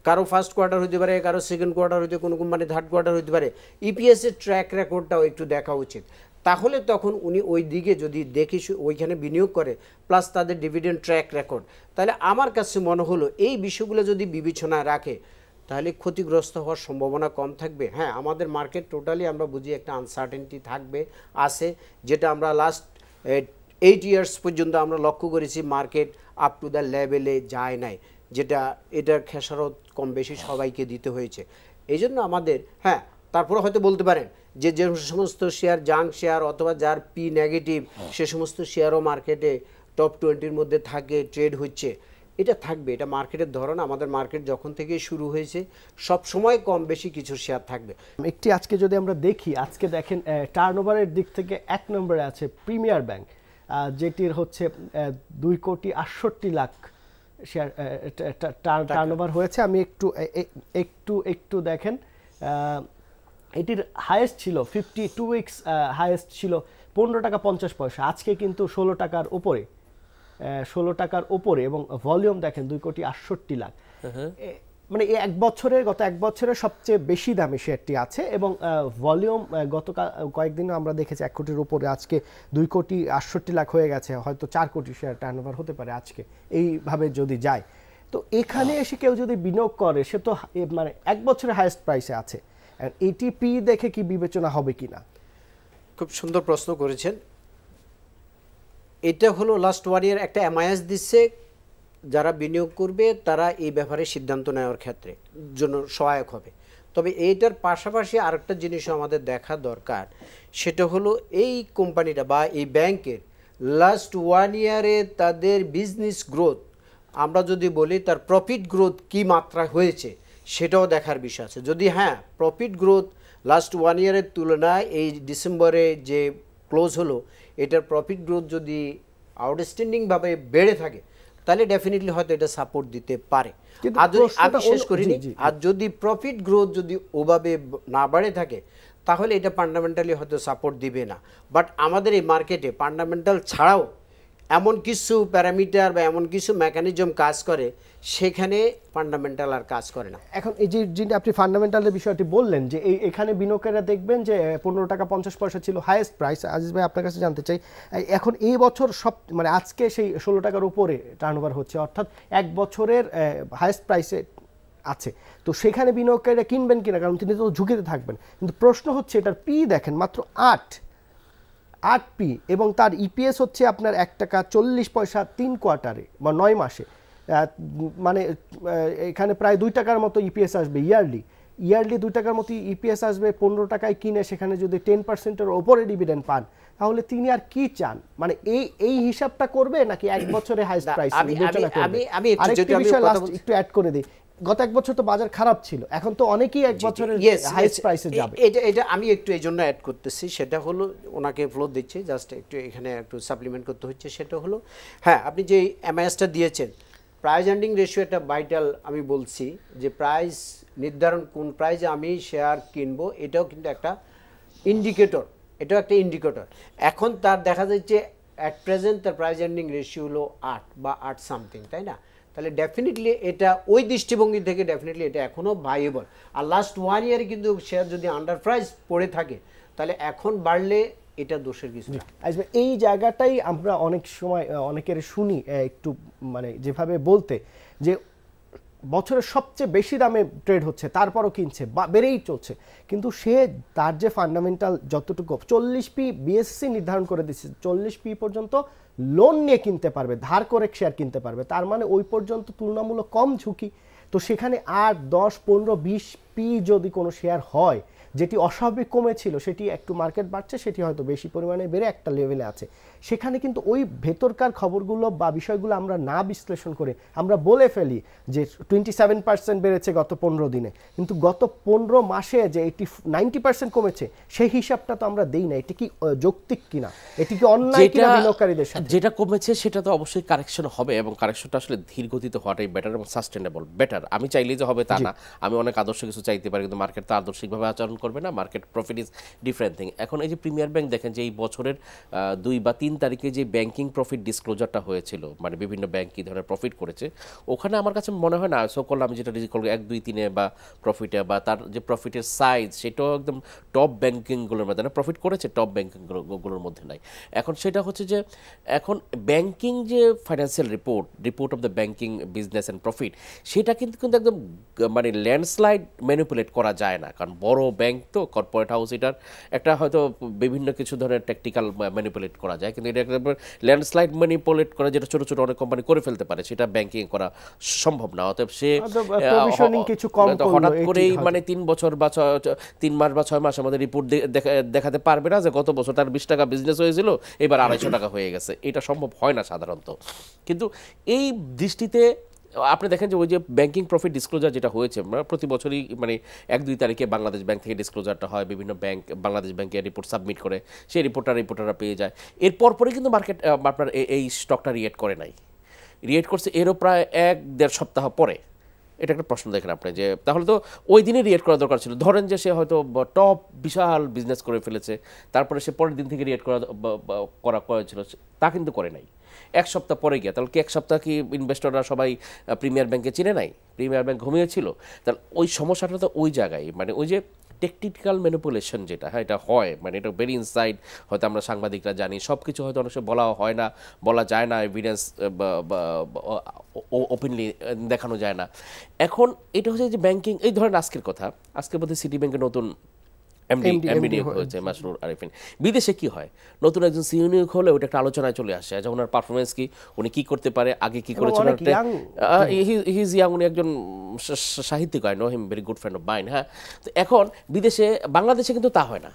কারো ফার্স্ট কোয়ার্টার হতে পারে, কারো সেকেন্ড কোয়ার্টার হতে, কোনো কোম্পানি থার্ড কোয়ার্টার হতে পারে, ইপিএসের ট্র্যাক রেকর্ডটাও একটু দেখা উচিত। তাহলে তখন উনি ওই দিকে যদি দেখি ওইখানে বিনিয়োগ করে, প্লাস তাদের ডিভিডেন্ড ট্র্যাক রেকর্ড, তাহলে আমার কাছে মনে হলো এই বিষয়গুলো যদি বিবেচনায় রাখে তাহলে ক্ষতিগ্রস্ত হওয়ার সম্ভাবনা কম থাকবে। হ্যাঁ, আমাদের মার্কেট টোটালি আমরা বুঝি একটা আনসার্টেনটি থাকবে, আছে, যেটা আমরা লাস্ট 8 ইয়ার্স পর্যন্ত আমরা লক্ষ্য করেছি মার্কেট আপ টু দ্য লেভেলে যায় নাই, যেটা এটার খেসারত কম বেশি সবাইকে দিতে হয়েছে। এই জন্য আমাদের হ্যাঁ, তারপরে হয়তো বলতে পারেন যে যে সমস্ত শেয়ার জাঙ্ক শেয়ার অথবা যার পি নেগেটিভ সে সমস্ত শেয়ারও মার্কেটে টপ 20-র মধ্যে থাকে, ট্রেড হচ্ছে, এটা থাকবে, এটা মার্কেটের ধরন। আমাদের মার্কেট যখন থেকে শুরু হয়েছে সব সময় কম বেশি কিছু শেয়ার থাকবে। একটি আজকে যদি আমরা দেখি, আজকে দেখেন টার্নওভারের দিক থেকে 1 নম্বরে আছে প্রিমিয়ার ব্যাংক, যেটির হচ্ছে 2,68,00,000 শেয়ার টার্নওভার হয়েছে। আমি একটু দেখেন, এটির হাইয়েস্ট ছিল 52 উইকস হাইয়েস্ট ছিল 15 টাকা 50 পয়সা, আজকে কিন্তু 16 টাকার উপরে 16 টাকার উপরে এবং ভলিউম দেখেন 2,68,00,000 মানে গত এক বছরের সবচেয়ে বেশি দামে শেয়ারটি আছে এবং ভলিউম গতকাল কয়েকদিন আমরা দেখেছি 1 কোটির উপরে, আজকে 2,68,00,000 হয়ে গেছে, হয়তো 4 কোটি শেয়ার টার্নওভার হতে পারে আজকে এইভাবে যদি যায়। তো এখানে এসে কেউ যদি বিনিয়োগ করে সে তো মানে 1 বছরের হাইয়েস্ট প্রাইসে আছে, এটিপি দেখে কি বিবেচনা হবে কিনা? খুব সুন্দর প্রশ্ন করেছেন। এটা হলো লাস্ট 1 ইয়ার একটা এমআইএস দিচ্ছে, যারা বিনিয়োগ করবে তারা এই ব্যাপারে সিদ্ধান্ত নেওয়ার ক্ষেত্রে জন্য সহায়ক হবে। তবে এইটার পাশাপাশি আরেকটা জিনিসও আমাদের দেখা দরকার, সেটা হলো এই কোম্পানিটা বা এই ব্যাংকের লাস্ট 1 ইয়ারে তাদের বিজনেস গ্রোথ, আমরা যদি বলি তার প্রফিট গ্রোথ কি মাত্রা হয়েছে সেটাও দেখার বিষয় আছে। যদি হ্যাঁ প্রফিট গ্রোথ লাস্ট 1 ইয়ারের তুলনায় এই ডিসেম্বরে যে ক্লোজ হলো এটার প্রফিট গ্রোথ যদি আউটস্ট্যান্ডিংভাবে বেড়ে থাকে তাহলে ডেফিনেটলি হয়তো এটা সাপোর্ট দিতে পারে। আর যদি আমি শেষ করিনি, আর যদি প্রফিট গ্রোথ যদি ওভাবে না বাড়ে থাকে তাহলে এটা ফান্ডামেন্টালি হয়তো সাপোর্ট দিবে না। বাট আমাদের এই মার্কেটে ফান্ডামেন্টাল ছাড়াও এমন কিছু প্যারামিটার বা এমন কিছু মেকানিজম কাজ করে সেখানে ফান্ডামেন্টাল আর কাজ করে না। এখন এই যে আপনি ফান্ডামেন্টালের বিষয়টি বললেন যে এখানে বিনিয়োগকারীরা দেখবেন যে 15 টাকা 50 পয়সা ছিল হাইয়েস্ট প্রাইস। আজিজ ভাই আপনার কাছে জানতে চাই, এখন এই বছর সব মানে আজকে সেই 16 টাকার উপরে টার্নওভার হচ্ছে, অর্থাৎ 1 বছরের হাইয়েস্ট প্রাইসে আছে, তো সেখানে বিনিয়োগকারীরা কিনবেন কিনা, কারণ তিনি তো ঝুঁকিতে থাকবেন। কিন্তু প্রশ্ন হচ্ছে এটার পি দেখেন মাত্র 8p এবং তার ইপিএস হচ্ছে আপনার 1 টাকা 40 পয়সা 3 কোয়ার্টারে বা 9 মাসে, মানে এখানে প্রায় 2 টাকার মতো ইপিএস আসবে ইয়ারলি 2 টাকার মতো ইপিএস আসবে। 15 টাকায় কিনে সেখানে যদি 10%-এর ওপরে ডিভিডেন্ড পান তাহলে তিনি আর কি চান? মানে এই হিসাবটা করবে নাকি 1 বছরে হাইয়েস্ট প্রাইস বিবেচনা করবে? আমি একটু অ্যাড করে দিই, গত 1 বছর তো বাজার খারাপ ছিল, এখন তো অনেকেই 1 বছরের হাইয়েস্ট প্রাইসে যাবে। এটা আমি একটু এই জন্য অ্যাড করতেছি, সেটা হলো ওনাকে ফ্লো দিচ্ছে, জাস্ট একটু এখানে একটু সাপ্লিমেন্ট করতে হচ্ছে। সেটা হলো হ্যাঁ আপনি যে এমআইএসটা দিয়েছেন প্রাইস আর্নিং রেশিও একটা ভাইটাল, আমি বলছি যে প্রাইস নির্ধারণ কোন প্রাইসে আমি শেয়ার কিনবো এটাও কিন্তু একটা ইন্ডিকেটর, এটাও একটা ইন্ডিকেটর। এখন তার দেখা যাচ্ছে অ্যাট প্রেজেন্ট তার প্রাইস আর্নিং রেশিও হলো 8 বা 8 সামথিং, তাই না? তাহলে ডেফিনেটলি এটা ওই দৃষ্টিভঙ্গি থেকে ডেফিনেটলি এটা এখনও ভাইয়েবল। আর লাস্ট 1 ইয়ারে কিন্তু শেয়ার যদি আন্ডার প্রাইস পড়ে থাকে তাহলে এখন বাড়লে এটা দোষের কিছু না। এই জায়গাটাই আমরা অনেক সময় অনেকের শুনি একটু মানে যেভাবে বলতে যে বছরের সবচেয়ে বেশি দামে ট্রেড হচ্ছে তারপরও কিনছে বা বেড়েই চলছে, কিন্তু সে তার যে ফান্ডামেন্টাল যতটুকু 40p বিএসসি নির্ধারণ করে দিচ্ছে, 40p পর্যন্ত লোন নিয়ে কিনতে পারবে, ধার করে শেয়ার কিনতে পারবে, তার মানে ওই পর্যন্ত তুলনামূলক কম ঝুঁকি। তো সেখানে 8, 10, 15, 20p যদি কোনো শেয়ার হয় যেটি অস্বাভাবিক কমেছিল, সেটি একটু মার্কেট বাড়ছে, সেটি হয়তো বেশি পরিমাণে বেড়ে একটা লেভেলে আছে, সেখানে কিন্তু ওই ভেতরকার খবরগুলো বা বিষয়গুলো আমরা না বিশ্লেষণ করে আমরা বলে ফেলি যে 27% বেড়েছে গত 15 দিনে, কিন্তু গত 15 মাসে যে 90% কমেছে সেই হিসাবটা তো আমরা দেই না। এটি কি যৌক্তিক কিনা, এটি কি অন্যায় কিনা বিনিয়োগকারীদের সাথে? যেটা কমেছে সেটা তো অবশ্যই কারেকশন হবে এবং কারেকশনটা আসলে ধীর গতিতে হওয়াটাই বেটার এবং সাস্টেনেবল বেটার। আমি চাইলেই যে হবে তা না, আমি অনেক আদর্শ কিছু চাইতে পারি কিন্তু মার্কেট তো আদর্শিকভাবে আচরণ করবে না, market profit is different thing. এখন এই যে প্রিমিয়ার ব্যাংক দেখেন যে এই বছরের 2 বা 3 তারিখে যে ব্যাংকিং প্রফিট ডিসক্লোজারটা হয়েছিল, মানে বিভিন্ন ব্যাংক কী ধরনের প্রফিট করেছে, ওখানে আমার কাছে মনে হয় না সকল আমি যেটা রিজিক করবো 1, 2, 3 বা প্রফিটে বা তার যে প্রফিটের সাইজ সেটাও একদম টপ ব্যাংকিংগুলোর মধ্যে না, প্রফিট করেছে টপ ব্যাংকিংগুলোর মধ্যে নাই। এখন সেটা হচ্ছে যে এখন ব্যাংকিং যে financial report of the banking business and profit সেটা কিন্তু একদম মানে ল্যান্ডস্লাইড ম্যানিপুলেট করা যায় না, কারণ বড় ব্যাংক তো কর্পোরেট হাউস, এটার একটা হয়তো বিভিন্ন কিছু ধরনের টেকনিক্যাল ম্যানিপুলেট করা যায়, কিন্তু এটা ল্যান্ডস্লাইড ম্যানিপুলেট করা যেটা ছোট ছোট অনেক কোম্পানি করে ফেলতে পারে সেটা ব্যাংকিং করা সম্ভব না। অতএব সে হঠাৎ করেই মানে 3 বছর বা 3 মাস বা 6 মাস আমাদের রিপোর্ট দেখাতে পারবে না যে গত বছর তার 20 টাকা বিজনেস হয়েছিল এবার 250 টাকা হয়ে গেছে, এটা সম্ভব হয় না সাধারণত। কিন্তু এই দৃষ্টিতে আপনি দেখেন যে ওই যে ব্যাংকিং প্রফিট ডিসক্লোজার যেটা হয়েছে প্রতি বছরই মানে 1, 2 তারিখে বাংলাদেশ ব্যাংক থেকে ডিসক্লোজারটা হয়, বিভিন্ন ব্যাংক বাংলাদেশ ব্যাংকে রিপোর্ট সাবমিট করে, সেই রিপোর্টাররা পেয়ে যায়। এরপর পরে কিন্তু মার্কেট আপনার এই স্টকটা রিয়েক্ট করে নাই, রিয়েক্ট করছে এরও প্রায় 1-1.5 সপ্তাহ পরে, এটা একটা প্রশ্ন দেখেন আপনি, যে তাহলে তো ওই দিনই রিয়েক্ট করা দরকার ছিল। ধরেন যে সে হয়তো টপ বিশাল বিজনেস করে ফেলেছে, তারপরে সে পরের দিন থেকে রিয়েক্ট করা ছিল, তা কিন্তু করে নাই। এক সপ্তাহ পরে গিয়া, তাহলে কি এক সপ্তাহ কি ইনভেস্টররা সবাই প্রিমিয়ার ব্যাংকে চিনে নাই? প্রিমিয়ার ব্যাংক ঘুমিয়েছিল। তাহলে ওই সমস্যাটা তো ওই জায়গায়, মানে ওই যে টেকনিক্যাল ম্যানিপুলেশন যেটা, হ্যাঁ এটা হয়, মানে এটা ভেরি ইনসাইড, হয়তো আমরা সাংবাদিকরা জানি, সব কিছু হয়তো অনেক সময় বলা হয় না, বলা যায় না, এভিডেন্স ওপেনলি দেখানো যায় না। এখন এটা হচ্ছে যে ব্যাংকিং, এই ধরেন আজকের কথা, আজকের মধ্যে সিটি ব্যাংকের নতুন এমডি হয়েছে মাসরুর আরিফিন। বিদেশে কি হয়, নতুন একজন সিইও নিয়োগ হলে ওটা একটা আলোচনায় চলে আসে, যে ওনার পারফরমেন্স কি, উনি কি করতে পারে, আগে কি করেছেন। হি ইজ ইয়াং, উনি একজন সাহিত্যিক, I know him, very good friend of mine. হ্যাঁ, তো এখন বিদেশে, বাংলাদেশে কিন্তু তা হয় না।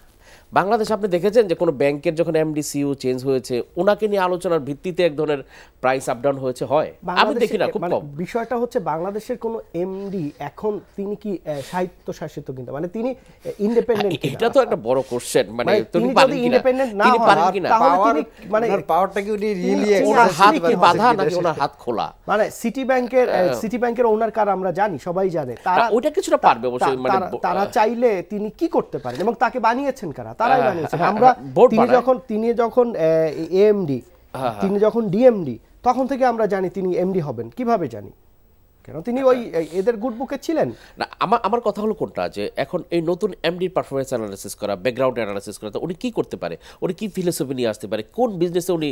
বাংলাদেশে আপনি দেখেছেন যে কোনো ব্যাংকের যখন এমডি সিইও চেঞ্জ হয়েছে, ওনাকে নিয়ে আলোচনার ভিত্তিতে এক ধরনের প্রাইস আপ ডাউন হয়েছে, হয় আমি দেখি না, খুব কম। বিষয়টা হচ্ছে বাংলাদেশের কোনো এমডি এখন তিনি কি সাহিত্য শাসিত কিনা, মানে তিনি ইন্ডিপেন্ডেন্ট কিনা, এটা তো একটা বড় কোশ্চেন। মানে তিনি যদি ইন্ডিপেন্ডেন্ট না হন তাহলে তিনি মানে পাওয়ারটা কি উনি রিয়েলি ওনার হাত কি বাঁধা নাকি ওনার হাত খোলা? মানে সিটি ব্যাংকের ওনার কার আমরা জানি, সবাই জানে, তারা ওইটা কিছুটা পারবে অবশ্যই, মানে তারা চাইলে তিনি কি করতে পারেন, এবং তাকে বানিয়েছেন কারা, তারাই বানিয়েছেন। আমরা তিনি যখন এএমডি, তিনি যখন ডিএমডি, তখন থেকে আমরা জানি তিনি এমডি হবেন। কিভাবে জানি? কেন তিনি ওই এদের গুড বুকে ছিলেন না। আমার কথা হলো কোনটা, যে এখন এই নতুন এমডির পারফরমেন্স অ্যানালাইসিস করা, ব্যাকগ্রাউন্ড অ্যানালাইসিস করা, উনি কি করতে পারে, উনি কি ফিলোসফি নিয়ে আসতে পারে, কোন বিজনেসে উনি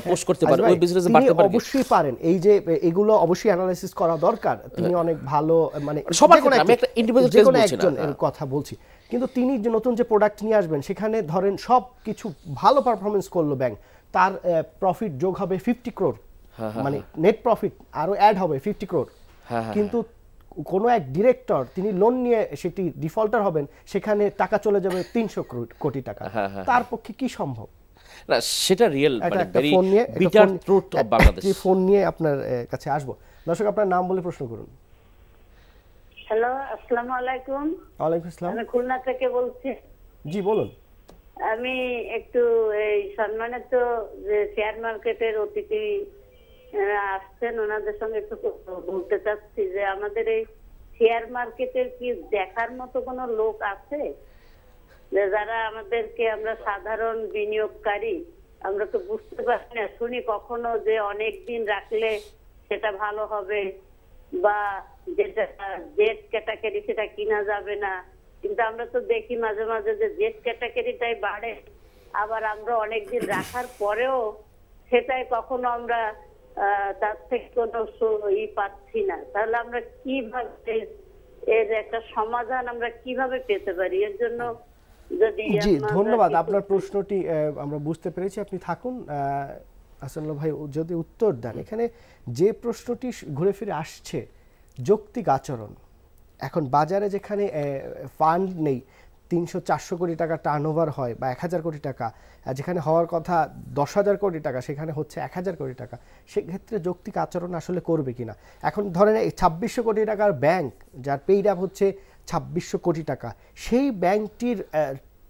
পোস্ট করতে পারে, ওই বিজনেসে বাড়তে পারে। অবশ্যই পারেন, এই যে এগুলো অবশ্যই অ্যানালাইসিস করা দরকার। তিনি অনেক ভালো, মানে সবার ক্ষেত্রে, আমি একটা ইন্ডিভিজুয়াল কেস বলছি না, এর কথা বলছি। কিন্তু তিনি যে নতুন যে প্রোডাক্ট নিয়ে আসবেন, সেখানে ধরেন সব কিছু ভালো পারফরমেন্স করলো ব্যাংক, তার প্রফিট যোগ হবে 50 crore, মানে নেট প্রফিট আরো অ্যাড হবে 50 crore। কিন্তু কোনো এক ডিরেক্টর তিনি লোন নিয়ে সেটি ডিফল্টার হবেন, সেখানে টাকা চলে যাবে 300 কোটি টাকা। তার পক্ষে কি সম্ভব? না, সেটা রিয়েল, মানে very bitter truth of Bangladesh. Phone নিয়ে আপনার কাছে আসবো। দর্শক, আপনার নাম বলে প্রশ্ন করুন। হ্যালো, আসসালামু আলাইকুম। ওয়ালাইকুম আসসালাম। আমি খুলনা থেকে বলছি। জি বলুন। আমি একটু এই সম্মানিত যে শেয়ার মার্কেটের অতিথি আসছেন, ওনাদের সঙ্গে একটু বলতে চাচ্ছি যে আমাদের এই শেয়ার মার্কেটের কি দেখার মতো কোনো লোক আছে, যে যারা আমাদেরকে, আমরা সাধারণ বিনিয়োগকারী, আমরা তো বুঝতে পারি না, শুনি কখনো যে অনেক দিন রাখলে সেটা ভালো হবে, বা যেটা জেড ক্যাটাগরি সেটা কিনা যাবে না, কিন্তু আমরা তো দেখি মাঝে মাঝে যে জেড ক্যাটাগরিটাই বাড়ে, আবার আমরা অনেকদিন রাখার পরেও সেটাই কখনো আমরা তার থেকে কোনো পাচ্ছি না। তাহলে আমরা কিভাবে এর একটা সমাধান আমরা কিভাবে পেতে পারি? এর জন্য যদি জি, ধন্যবাদ। আপনার প্রশ্নটি আমরা বুঝতে পেরেছি, আপনি থাকুন। হাসানুল্লাহ ভাই যদি উত্তর দেন, এখানে যে প্রশ্নটি ঘুরে ফিরে আসছে, যৌক্তিক আচরণ। এখন বাজারে যেখানে ফান্ড নেই, 300-400 কোটি টাকা টার্নওভার হয়, বা 1000 কোটি টাকা, যেখানে হওয়ার কথা 10,000 কোটি টাকা, সেখানে হচ্ছে 1000 কোটি টাকা, সেক্ষেত্রে যৌক্তিক আচরণ আসলে করবে কিনা। এখন ধরেন 2600 কোটি টাকার ব্যাংক, যার পেইড আপ হচ্ছে 2600 কোটি টাকা, সেই ব্যাংকটির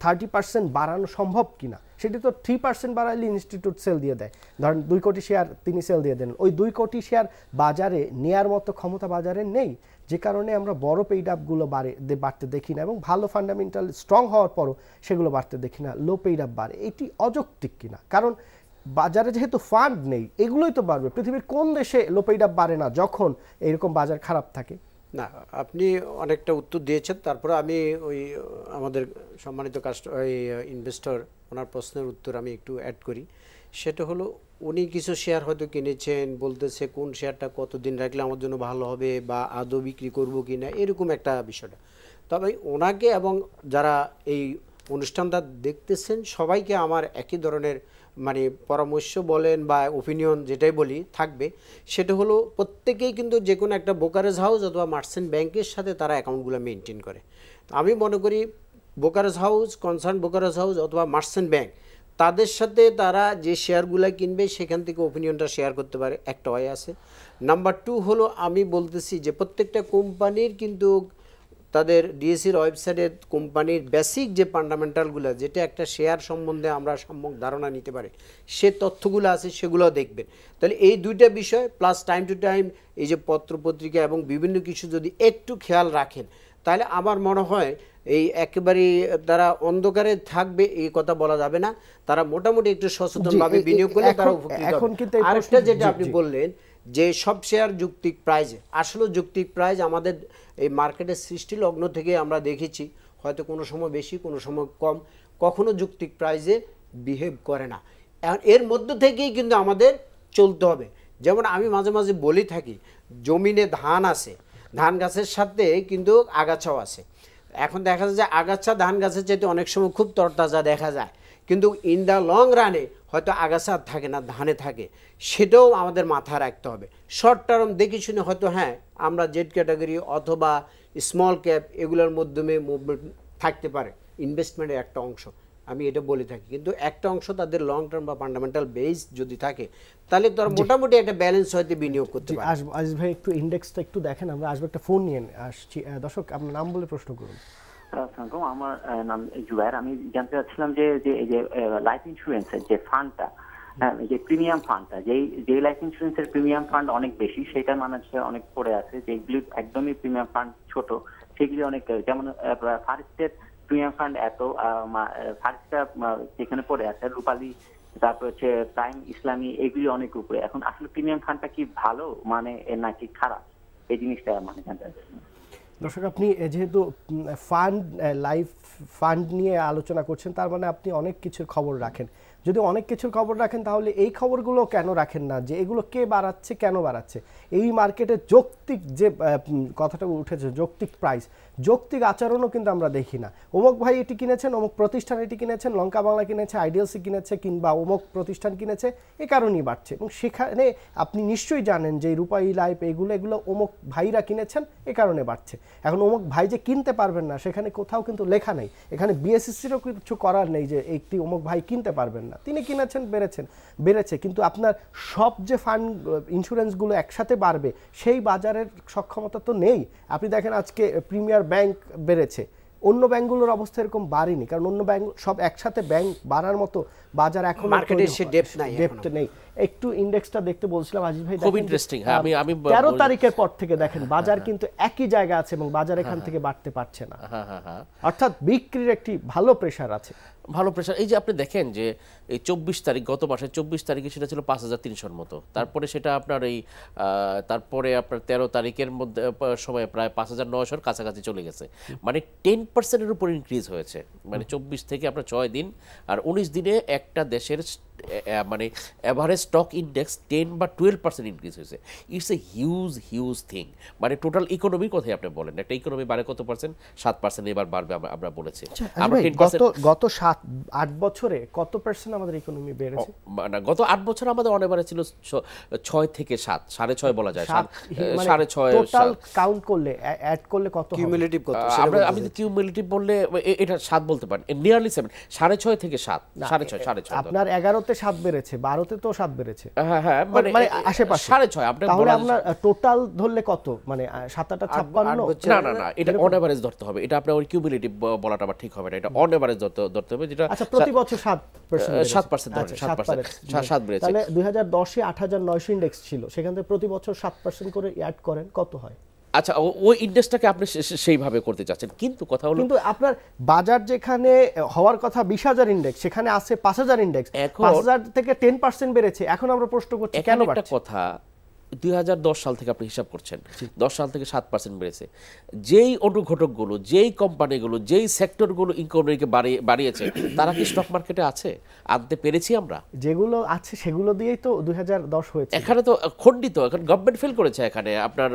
30% বাড়ানো সম্ভব কিনা। সেটি তো 3% বাড়াইলে ইনস্টিটিউট সেল দিয়ে দেয়। ধরেন 2 কোটি শেয়ার তিনি সেল দিয়ে দেন, ওই 2 কোটি শেয়ার বাজারে নেয়ার মতো ক্ষমতা বাজারে নেই, যে কারণে আমরা বড় পেইড আপগুলো বাড়তে দেখি না, এবং ভালো ফান্ডামেন্টাল স্ট্রং হওয়ার পরও সেগুলো বাড়তে দেখি না, লো পেইড আপ বাড়ে। এটি অযৌক্তিক কিনা? কারণ বাজারে যেহেতু ফান্ড নেই, এগুলোই তো বাড়বে। পৃথিবীর কোন দেশে লো পেইড আপ বাড়ে না যখন এরকম বাজার খারাপ থাকে? না, আপনি অনেকটা উত্তর দিয়েছেন, তারপরে আমি ওই আমাদের সম্মানিত ইনভেস্টর ওনার প্রশ্নের উত্তর আমি একটু অ্যাড করি। সেটা হলো, উনি কিছু শেয়ার হয়তো কিনেছেন, বলতেছে কোন শেয়ারটা কতদিন রাখলে আমার জন্য ভালো হবে, বা আদৌ বিক্রি করবো কি না, এরকম একটা বিষয়টা। তবে ওনাকে এবং যারা এই অনুষ্ঠানটা দেখতেছেন সবাইকে আমার একই ধরনের মানে পরামর্শ বলেন বা ওপিনিয়ন যেটাই বলি থাকবে, সেটা হলো প্রত্যেকেই কিন্তু যে কোনো একটা ব্রোকারেজ হাউস অথবা মার্চেন্ট ব্যাংকের সাথে তারা অ্যাকাউন্টগুলো মেনটেন করে। আমি মনে করি brokerage house, concern brokerage house অথবা মার্চেন্ট ব্যাংক, তাদের সাথে তারা যে শেয়ারগুলো কিনবে সেখান থেকে ওপিনিয়নটা শেয়ার করতে পারে, একটা ওয়ে আছে। নাম্বার 2 হলো, আমি বলতেছি যে প্রত্যেকটা কোম্পানির কিন্তু তাদের ডিএসসির ওয়েবসাইটে কোম্পানির বেসিক যে ফান্ডামেন্টালগুলো, যেটা একটা শেয়ার সম্বন্ধে আমরা সম্যক ধারণা নিতে পারি, সে তথ্যগুলো আছে সেগুলো দেখবেন। তাহলে এই দুইটা বিষয় প্লাস টাইম টু টাইম এই যে পত্রপত্রিকা এবং বিভিন্ন কিছু যদি একটু খেয়াল রাখেন, তাহলে আমার মনে হয় এই একেবারেই তারা অন্ধকারে থাকবে এই কথা বলা যাবে না। তারা মোটামুটি একটু সচেতনভাবে বিনিয়োগ করলে তারা উপকৃত হবে। আরেকটা যেটা আপনি বললেন যে সব শেয়ার যৌক্তিক প্রাইজে, আসলে যৌক্তিক প্রাইজ আমাদের এই মার্কেটের সৃষ্টি লগ্ন থেকে আমরা দেখেছি, হয়তো কোনো সময় বেশি কোনো সময় কম, কখনো যৌক্তিক প্রাইজে বিহেভ করে না। এর মধ্য থেকেই কিন্তু আমাদের চলতে হবে। যেমন আমি মাঝে মাঝে বলি থাকি, জমিনে ধান আছে, ধান গাছের সাথে কিন্তু আগাছাও আছে। এখন দেখা যায় যে আগাছা ধান গাছের চাইতে অনেক সময় খুব তরতাজা দেখা যায়, কিন্তু ইন দ্য লং রানে হয়তো আগাছা থাকে না, ধানে থাকে। সেটাও আমাদের মাথায় রাখতে হবে। শর্ট টার্ম দেখে শুনে হয়তো হ্যাঁ আমরা জেড ক্যাটাগরি অথবা স্মল ক্যাপ এগুলোর মাধ্যমে মুভমেন্ট থাকতে পারে, ইনভেস্টমেন্টের একটা অংশ, আমি এটা বলে থাকি। কিন্তু একটা অংশ তাদের লং টার্ম বা ফান্ডামেন্টাল বেস যদি থাকে, তাহলে তারা মোটামুটি একটা ব্যালেন্স হয়তো বিনিয়োগ করতে পারে। আজিজ ভাই একটু ইন্ডেক্সটা একটু দেখেন, আমরা আসবে একটা ফোন নিয়ে আসছি। দর্শক আপনার নাম বলে প্রশ্ন করুন। আসসালামু আলাইকুম, আমার নাম জুবায়ের। আমি জানতে চাচ্ছিলাম যে এই যে লাইফ ইন্স্যুরেন্সের যে ফান্ডটা, যে প্রিমিয়াম ফান্ডটা, যে লাইফ ইন্স্যুরেন্সের প্রিমিয়াম ফান্ড অনেক বেশি, সেটা মানে অনেক পড়ে আছে। যেগুলি একদমই প্রিমিয়াম ফান্ড ছোট, সেগুলি অনেক, যেমন ফারেস্টের প্রিমিয়াম ফান্ড এত, ফারেস্টটা যেখানে পড়ে আছে রূপালী, তারপর হচ্ছে প্রাইম ইসলামী, এগুলি অনেক উপরে। এখন আসলে প্রিমিয়াম ফান্ডটা কি ভালো মানে নাকি খারাপ, এই জিনিসটা মানে জানতে চাচ্ছি। দর্শক আপনি যেহেতু ফান্ড লাইফ ফান্ড নিয়ে আলোচনা করছেন, তার মানে আপনি অনেক কিছুর খবর রাখেন। যদি অনেক কিছুর খবর রাখেন তাহলে এই খবরগুলো কেন রাখেন না, যে এগুলো কে বাড়াচ্ছে, কেন বাড়াচ্ছে? এই মার্কেটে যৌক্তিক যে কথাটা উঠেছে, যৌক্তিক প্রাইস, যৌক্তিক আচরণও কিন্তু আমরা দেখি না। অমুক ভাই এটি কিনেছেন, অমুক প্রতিষ্ঠান এটি কিনেছেন, লঙ্কা বাংলা কিনেছে, আইডিএলসি কিনেছে, কিংবা অমুক প্রতিষ্ঠান কিনেছে, এ কারণেই বাড়ছে। এবং সেখানে আপনি নিশ্চয়ই জানেন যে রূপালী লাইফ এগুলো অমুক ভাইরা কিনেছেন, এ কারণে বাড়ছে। এখন অমুক ভাই যে কিনতে পারবেন না, সেখানে কোথাও কিন্তু লেখা নেই। এখানে বিএসসিসিরও কিছু করার নেই যে একটি অমুক ভাই কিনতে পারবেন না, তিনি কিনেছেন, বেড়েছে। কিন্তু আপনার সব যে ফান্ড ইন্স্যুরেন্সগুলো একসাথে বাড়বে, সেই বাজারের সক্ষমতা তো নেই। আপনি দেখেন আজকে প্রিমিয়ার ব্যাংক বেড়েছে, অন্য ব্যাংকগুলোর অবস্থা এরকম বাড়েনি, কারণ অন্য ব্যাংক সব একসাথে ব্যাংক বাড়ার মতো বাজার এখন মার্কেটে সে ডেপথ নেই। একটু ইন্ডেক্সটা দেখতে বলছিলাম আজিজ ভাই, খুব ইন্টারেস্টিং। হ্যাঁ, আমি 13 তারিখের পর থেকে দেখেন বাজার কিন্তু একই জায়গা আছে এবং বাজার এখান থেকে বাড়তে পারছে না। অর্থাৎ বিক্রির একটি ভালো প্রেসার আছে, ভালো প্রেসার। এই যে আপনি দেখেন যে এই 24 তারিখ, গত মাসের 24 তারিখে সেটা ছিল 5300-র মতো, তারপরে সেটা আপনার এই তারপরে আপনার 13 তারিখের মধ্যে সময় প্রায় 5900-র কাছাকাছি চলে গেছে। মানে 10%-এর উপর ইনক্রিজ হয়েছে, মানে 24 থেকে আপনার 6 দিন আর 19 দিনে একটা দেশের মানে এভারেজ স্টক ইন্ডেক্স 10 বা 12% ইনক্রিজ হয়েছে। It's a huge thing. মানে টোটাল ইকোনমির কথাই আপনি বলেন, একটা ইকোনমি বাড়ে কত পার্সেন্ট? 7% এবার বাড়বে আমরা বলেছি। গত 7-8 বছরে কত পার্সেন্ট আমাদের ইকোনমি বেড়েছে? মানে গত 8 বছর আমাদের অনেবারে ছিল 6 থেকে 7, 6.5 বলা যায়, 6.5 টোটাল কাউন্ট করলে অ্যাড করলে কত কিউমুলেটিভ কত? আমি কিউমুলেটিভ বললে এটা 7 বলতে পারেন, নিয়ারলি 7, 6.5 থেকে 7, 6.5। আপনার 11তে 7 বেড়েছে, 12তে তো 7 বেড়েছে। হ্যাঁ, মানে আশেপাশে 6.5। আপনি তাহলে আপনার টোটাল ধরলে কত, মানে 7-8-56? না, এটা অন এভারেজ ধরতে হবে। এটা আপনার ওই কিউমুলেটিভ বলাটা আবার ঠিক হবে না, এটা অন এভারেজ ধরতে হবে। যেটা আচ্ছা, প্রতি বছর 7% ধরে 7 বেড়েছে। তাহলে 2010-এ 8900 ইন্ডেক্স ছিল, সেখান থেকে প্রতি বছর 7% করে অ্যাড করেন, কত হয়? আচ্ছা, ওই ইন্ডেক্সটাকে আপনি সেইভাবে করতে চাচ্ছেন, কিন্তু কথা হলো কিন্তু আপনার বাজার যেখানে হওয়ার কথা 20,000 ইন্ডেক্স, সেখানে আছে 5000 ইন্ডেক্স, 5000 থেকে 10% বেড়েছে। এখন আমরা প্রশ্ন করছি কেন বাড়ছে? একটা কথা, 2010 সাল থেকে আপনি হিসাব করছেন, 10 সাল থেকে 7% বেড়েছে। যেই অনুঘটকগুলো, যেই কোম্পানিগুলো, যেই সেক্টরগুলো ইকোনমিকে বাড়িয়েছে, তারা কি স্টক মার্কেটে আছে? আনতে পেরেছি আমরা? যেগুলো আছে সেগুলো দিয়েই তো 2010 হয়েছে। এখানে তো খণ্ডিত, এখন গভর্নমেন্ট ফেল করেছে। এখানে আপনার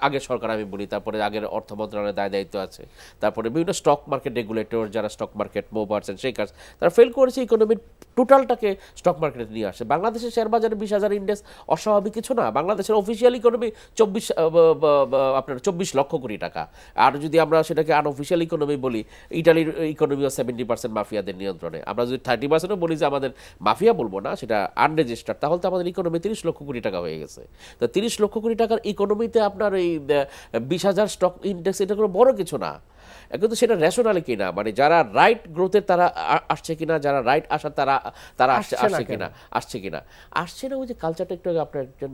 আগের সরকার আমি বলি, তারপরে আগের অর্থ মন্ত্রণালয়ের দায়িত্ব আছে, তারপরে বিভিন্ন স্টক মার্কেট রেগুলেটর, যারা স্টক মার্কেট মুভার্স এন্ড শেকার্স, তারা ফেল করেছে ইকোনমির টোটালটাকে স্টক মার্কেটে নিয়ে আসে। বাংলাদেশের শেয়ার বাজারে 20,000 ইন্ডেক্স অস্বাভাবিক কিছু না। বাংলাদেশের অফিসিয়াল ইকোনমি 24 লক্ষ কোটি টাকা, আর যদি আমরা সেটাকে আনঅফিসিয়াল ইকোনমি বলি, ইটালির ইকোনমিও 70% মাফিয়াদের নিয়ন্ত্রণে। আমরা যদি 30%ও বলি যে আমাদের মাফিয়া বলবো না, সেটা আনরেজিস্টার্ড, তাহলে তো আমাদের ইকোনমি 30 লক্ষ কোটি টাকা হয়ে গেছে। তো 30 লক্ষ কোটি টাকার ইকোনমিতে আপনার এই 20,000 স্টক ইন্ডেক্স, এটা কোনো বড় কিছু না। কিন্তু সেটা রেশনালি কিনা, মানে যারা রাইট গ্রোথের তারা আসছে কিনা, যারা রাইট আসার তারা আসছে কিনা আসছে না। ওই যে কালচারটা একটু আগে আপনার একজন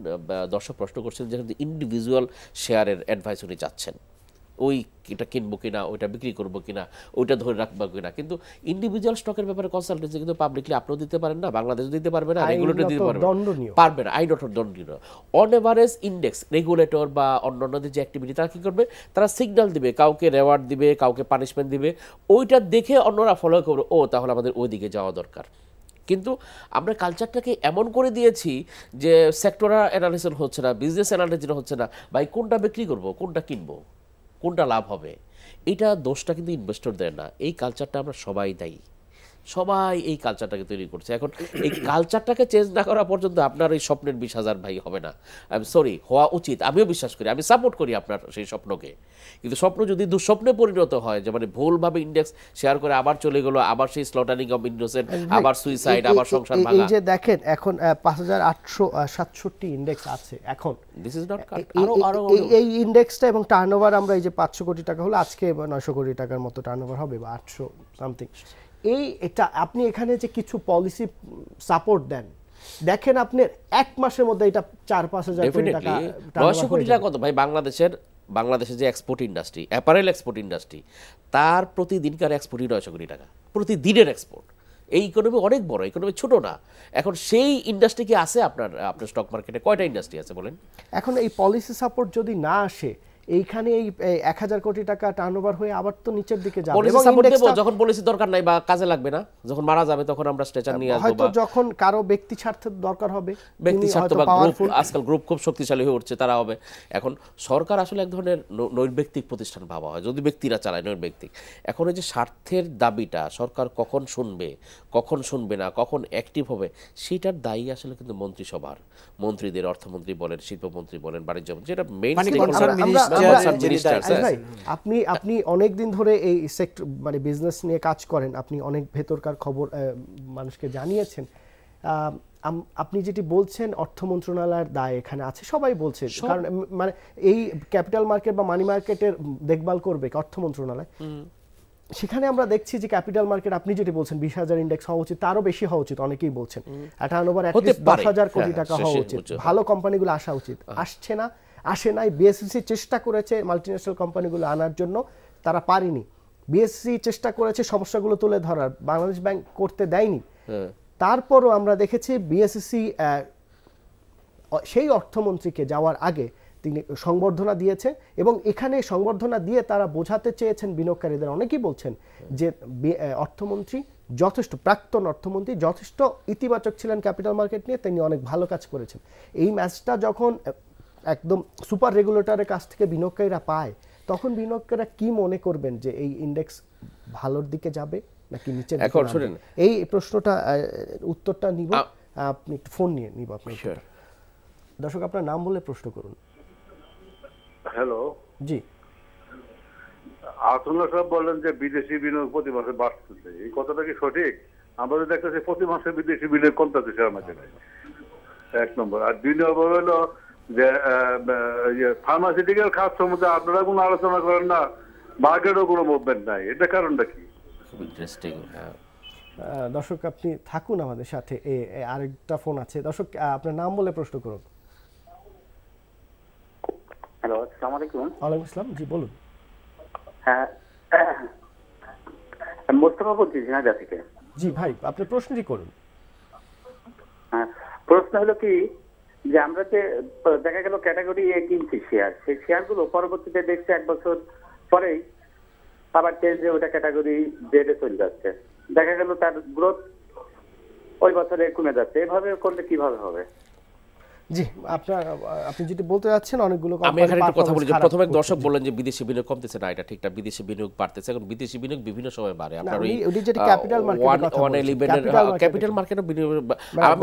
দর্শক প্রশ্ন করছেন যে ইন্ডিভিজুয়াল শেয়ারের অ্যাডভাইস উনি চাচ্ছেন, ওই এটা কিনবো কিনা, ওইটা বিক্রি করবো কিনা, ওইটা ধরে রাখবো কিনা। কিন্তু ইন্ডিভিজুয়াল স্টকের ব্যাপারে কনসালটেন্সি কিন্তু পাবলিকলি আপনিও দিতে পারেন না, বাংলাদেশ দিতে পারবে না, রেগুলেটর দিতে পারবে না, আইনত দণ্ডনীয়। অন এভারেজ ইন্ডেক্স রেগুলেটর বা অন্যান্যদের যে অ্যাক্টিভিটি, তারা কি করবে, তারা সিগন্যাল দিবে, কাউকে রেওয়ার্ড দিবে, কাউকে পানিশমেন্ট দিবে, ওইটা দেখে অন্যরা ফলো করবে, ও তাহলে আমাদের ওই দিকে যাওয়া দরকার। কিন্তু আমরা কালচারটাকে এমন করে দিয়েছি যে সেক্টরাল অ্যানালিসিস হচ্ছে না, বিজনেস অ্যানালিসিস হচ্ছে না, ভাই কোনটা বিক্রি করবো, কোনটা কিনবো, কোনটা লাভ হবে, এটা দোষটা কিন্তু ইনভেস্টরদের না, এই কালচারটা আমরা সবাই দায়ী, সবাই এই কালচারটাকে তৈরি করছে। এখন এই কালচারটাকে চেঞ্জ না করা পর্যন্ত আপনার এই স্বপ্নের 20,000 ভাই হবে না। সরি, হওয়া উচিত, আমিও বিশ্বাস করি, আমি সাপোর্ট করি আপনার সেই স্বপ্নকে। কিন্তু স্বপ্ন যদি দুঃস্বপ্নে পরিণত হয়, যে মানে ভুলভাবে ইন্ডেক্স শেয়ার করে আবার চলে গেল, আবার সেই স্লটারিং অফ ইনোসেন্ট, আবার সুইসাইড, আবার সংসার ভাঙা। এই যে দেখেন এখন 5,867 ইন্ডেক্স আছে এখন, দিস ইজ নট এই ইন্ডেক্সটা এবং টার্নওভার আমরা এই যে 500 কোটি টাকা হলো, আজকে 900 কোটি টাকার মতো টার্নওভার হবে, বা 800 সামথিং। এটা আপনি এখানে যে কিছু পলিসি সাপোর্ট দেন, দেখেন আপনি এক মাসের মধ্যে এটা 4-5 কোটি টাকা, 900 কোটি টাকা কত ভাই? বাংলাদেশের যে export industry, apparel export industry, তার প্রতিদিনকার এক্সপোর্টই 900 কোটি টাকা, প্রতিদিনের এক্সপোর্ট। এই ইকোনমি অনেক বড়, ইকোনমি ছোট না। এখন সেই ইন্ডাস্ট্রি কি আছে আপনার স্টক মার্কেটে? কয়টা ইন্ডাস্ট্রি আছে বলেন? এখন এই পলিসি সাপোর্ট যদি না আসে, এইখানে এই 1,000 কোটি টাকা টার্নওভার হয়ে আবার তো নিচের দিকে যাবে। এবং ইন্ডেক্সটা যখন পলিসি দরকার নাই বা কাজে লাগবে না, যখন মারা যাবে, তখন আমরা স্ট্রেচার নিয়ে আসবো, হয়তো যখন কারো ব্যক্তি স্বার্থের দরকার হবে, ব্যক্তি স্বার্থ বা গ্রুপ, আজকাল গ্রুপ খুব শক্তিশালী হয়ে উঠছে, তারা হবে। এখন সরকার আসলে এক ধরনের নৈর্ব্যক্তিক প্রতিষ্ঠান ভাবা হয়, যদি ব্যক্তিরা চালায় নৈর্ব্যক্তিক। এখন এই যে স্বার্থের দাবিটা সরকার কখন শুনবে, কখন শুনবে না, কখন অ্যাক্টিভ হবে, সেটার দায়ী আসলে কিন্তু মন্ত্রিসভার, মন্ত্রীদের, অর্থমন্ত্রী বলেন, শিল্পমন্ত্রী বলেন, বাণিজ্য মন্ত্রী, যেটা মেইন আপনি অনেক দিন ধরে এই সেক্টর মানে বিজনেস নিয়ে কাজ করেন, আপনি অনেক ভেতরকার খবর মানুষকে জানিয়েছেন। আপনি যেটি বলছেন অর্থ মন্ত্রণালয়ের দায় এখানে আছে, সবাই বলছে, কারণ মানে এই ক্যাপিটাল মার্কেট বা মানি মার্কেটের দেখভাল করবে অর্থ মন্ত্রণালয়। সেখানে আমরা দেখছি যে ক্যাপিটাল মার্কেট, আপনি যেটি বলছেন 20,000 ইন্ডেক্স হওয়া উচিত, তারও বেশি হওয়া উচিত, অনেকেই বলছেন টার্নওভার অ্যাটলিস্ট 10,000 কোটি টাকা হওয়া উচিত, ভালো কোম্পানিগুলো আসা উচিত, আসছে না, আসে নাই। বিএসসি চেষ্টা করেছে মাল্টিন্যাশনাল কোম্পানিগুলো আনার জন্য, তারা পারেনি। বিএসসি চেষ্টা করেছে সমস্যাগুলো তুলে ধরার, বাংলাদেশ ব্যাংক করতে দেয়নি। তারপরও আমরা দেখেছি বিএসসি সেই অর্থমন্ত্রীকে যাওয়ার আগে তিনি সংবর্ধনা দিয়েছে, এবং এখানে সংবর্ধনা দিয়ে তারা বোঝাতে চেয়েছেন বিনিয়োগকারীদের, অনেকেই বলছেন যে অর্থমন্ত্রী যথেষ্ট, প্রাক্তন অর্থমন্ত্রী যথেষ্ট ইতিবাচক ছিলেন ক্যাপিটাল মার্কেট নিয়ে, তিনি অনেক ভালো কাজ করেছেন। এই ম্যাচটা যখন একদম সুপার রেগুলেটরের কাছ থেকে বিনিয়োগকারীরা পায়, তখন বিনিয়োগকারীরা কি মনে করবেন যে এই ইন্ডেক্স ভালোর দিকে যাবে নাকি নিচে? এখন শুনেন, এই প্রশ্নটা উত্তরটা নিব, আপনি একটু ফোন নিয়ে নিব আপনি। দর্শক আপনার নাম বলে প্রশ্ন করুন। হ্যালো, জি আতুল্লাহ সাহেব বললেন যে বিদেশি বিনিয়োগ প্রতি মাসে বাড়তেছে, এই কথাটা কি সঠিক? আমরা তো দেখতেছি প্রতি মাসে বিদেশি বিনিয়োগ কমতেছে শেয়ার মার্কেটে, এক নম্বর। আর দুই নম্বর হলো যে ফার্মাসিউটিক্যাল খাত সম্বন্ধে আপনারা কোনো আলোচনা করেন না, মার্কেটও কোনো মুভমেন্ট নাই, এটা কারণটা কি? ইন্টারেস্টিং। দর্শক আপনি থাকুন আমাদের সাথে, আরেকটা ফোন আছে। দর্শক আপনার নাম বলে প্রশ্ন করুন। হ্যালো, আসসালামু আলাইকুম। ওয়ালাইকুম আসসালাম, জি বলুন। হ্যাঁ, মোস্তফা বলছি ঝিনাইদহ থেকে। জি ভাই, আপনি প্রশ্নটি করুন। হ্যাঁ, প্রশ্ন হলো কি যে আমরা যে দেখা গেল ক্যাটাগরি এ কিনছি শেয়ার, সেই শেয়ারগুলো পরবর্তীতে দেখছি 1 বছর পরেই আবার চেঞ্জ হয়ে ওটা ক্যাটাগরি জেডে চলে যাচ্ছে, দেখা গেল তার গ্রোথ ওই বছরে কমে যাচ্ছে। এভাবে করলে কিভাবে হবে? জি, আপনি যেটা বলতে যাচ্ছেন অনেকগুলো আমি এখানে একটা কথা বলি যে প্রথমে দর্শক বললেন যে বিদেশি বিনিয়োগ কমতেছে না, এটা ঠিক না, বিদেশি বিনিয়োগ বাড়তেছে। এখন বিদেশি বিনিয়োগ বিভিন্ন সময় বাড়ে। আপনার ওই ক্যাপিটাল মার্কেটে বিনিয়োগ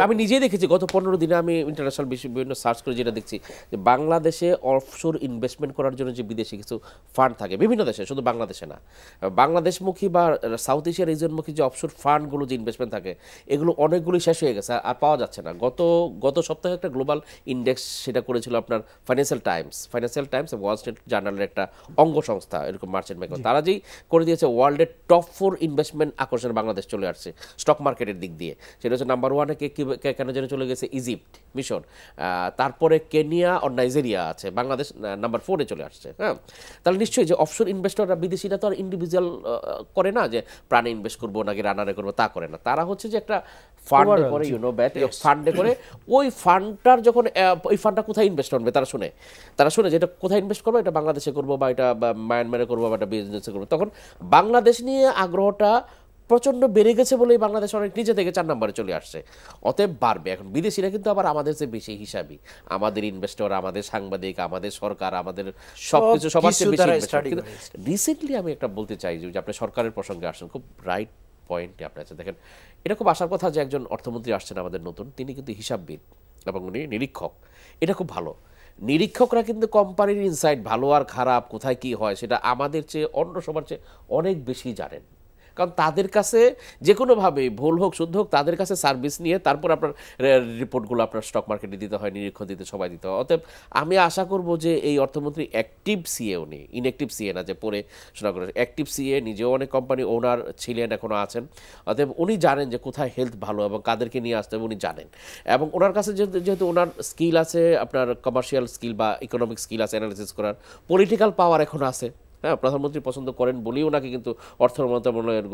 আমি নিজেই দেখেছি গত 15 দিনে আমি ইন্টারন্যাশনাল বিভিন্ন সার্চ করে যেটা দেখছি যে বাংলাদেশে অফশোর ইনভেস্টমেন্ট করার জন্য যে বিদেশি কিছু ফান্ড থাকে বিভিন্ন দেশে, শুধু বাংলাদেশে না, বাংলাদেশমুখী বা সাউথ এশিয়া রিজনমুখী যে অফশোর ফান্ডগুলো যে ইনভেস্টমেন্ট থাকে এগুলো অনেকগুলি শেষ হয়ে গেছে, আর পাওয়া যাচ্ছে না। গত সপ্তাহে একটা গ্লোবাল ইন্ডেক্স সেটা করেছিল আপনার ফাইন্যান্সিয়াল টাইমস ওয়াল স্ট্রিট জার্নালের একটা অঙ্গ সংস্থা, এরকম মার্চেন্ট ব্যাংক, তারা যেই করে দিয়েছে ওয়ার্ল্ডের টপ 4 ইনভেস্টমেন্ট আকর্ষণে বাংলাদেশ চলে আসছে স্টক মার্কেটের দিক দিয়ে। সেটা হচ্ছে নাম্বার 1-এ কেন যেন চলে গেছে ইজিপ্ট, মিশর, তারপরে কেনিয়া ও নাইজেরিয়া আছে, বাংলাদেশ নাম্বার 4-এ চলে আসছে। হ্যাঁ, তাহলে নিশ্চয়ই যে অফশোর ইনভেস্টররা বিদেশিরা তো আর ইন্ডিভিজুয়াল করে না যে প্রাণে ইনভেস্ট করবো নাকি রানারে করবো, তা করে না। তারা হচ্ছে যে একটা ফান্ডে করে, ফান্ডে করে, ওই ফান্ডটার যখন ওই ফান্ডটা কোথায় ইনভেস্ট করবে তারা শুনে যে এটা কোথায় ইনভেস্ট করবো, এটা বাংলাদেশে করবো বা এটা মায়ানমারে করবো বা এটা বিজনেসে করবো, তখন বাংলাদেশ নিয়ে আগ্রহটা প্রচণ্ড বেড়ে গেছে বলেই বাংলাদেশ অনেক নিচে থেকে 4 নম্বরে চলে আসছে, অতএব বাড়বে। এখন বিদেশিরা কিন্তু আবার আমাদের চেয়ে বেশি হিসাবি, আমাদের ইনভেস্টর, আমাদের সাংবাদিক, আমাদের সরকার, আমাদের সবকিছু সবার চেয়ে বেশি। রিসেন্টলি আমি একটা বলতে চাই যে আপনি সরকারের প্রসঙ্গে আসছেন, খুব রাইট পয়েন্টে আপনি আছেন। দেখেন, এটা খুব আসার কথা যে একজন অর্থমন্ত্রী আসছেন আমাদের নতুন, তিনি কিন্তু হিসাববিদ এবং উনি নিরীক্ষক, এটা খুব ভালো। নিরীক্ষকরা কিন্তু কোম্পানির ইনসাইড ভালো আর খারাপ কোথায় কি হয় সেটা আমাদের চেয়ে অন্য সবার চেয়ে অনেক বেশি জানেন, কারণ তাদের কাছে যে কোনোভাবে ভুল হোক শুদ্ধ হোক তাদের কাছে সার্ভিস নিয়ে তারপর আপনার রিপোর্টগুলো আপনার স্টক মার্কেটে দিতে হয়, নিরীক্ষণ দিতে সবাই দিতে হয়। অতএব আমি আশা করব যে এই অর্থমন্ত্রী অ্যাক্টিভ সিএ, উনি ইনঅ্যাক্টিভ সিএ না যে পড়ে শোনা করে, অ্যাক্টিভ সিএ, নিজেও অনেক কোম্পানি ওনার ছিলেন, এখনও আছেন। অতএব উনি জানেন যে কোথায় হেলথ ভালো এবং কাদেরকে নিয়ে আসতে হবে উনি জানেন, এবং ওনার কাছে যেহেতু ওনার স্কিল আছে, আপনার কমার্শিয়াল স্কিল বা ইকোনমিক স্কিল আছে অ্যানালিসিস করার, পলিটিক্যাল পাওয়ার এখন আছে। হ্যাঁ, প্রধানমন্ত্রী পছন্দ করেন বলেই ওনাকে কিন্তু অর্থ মন্ত্রণালয়ের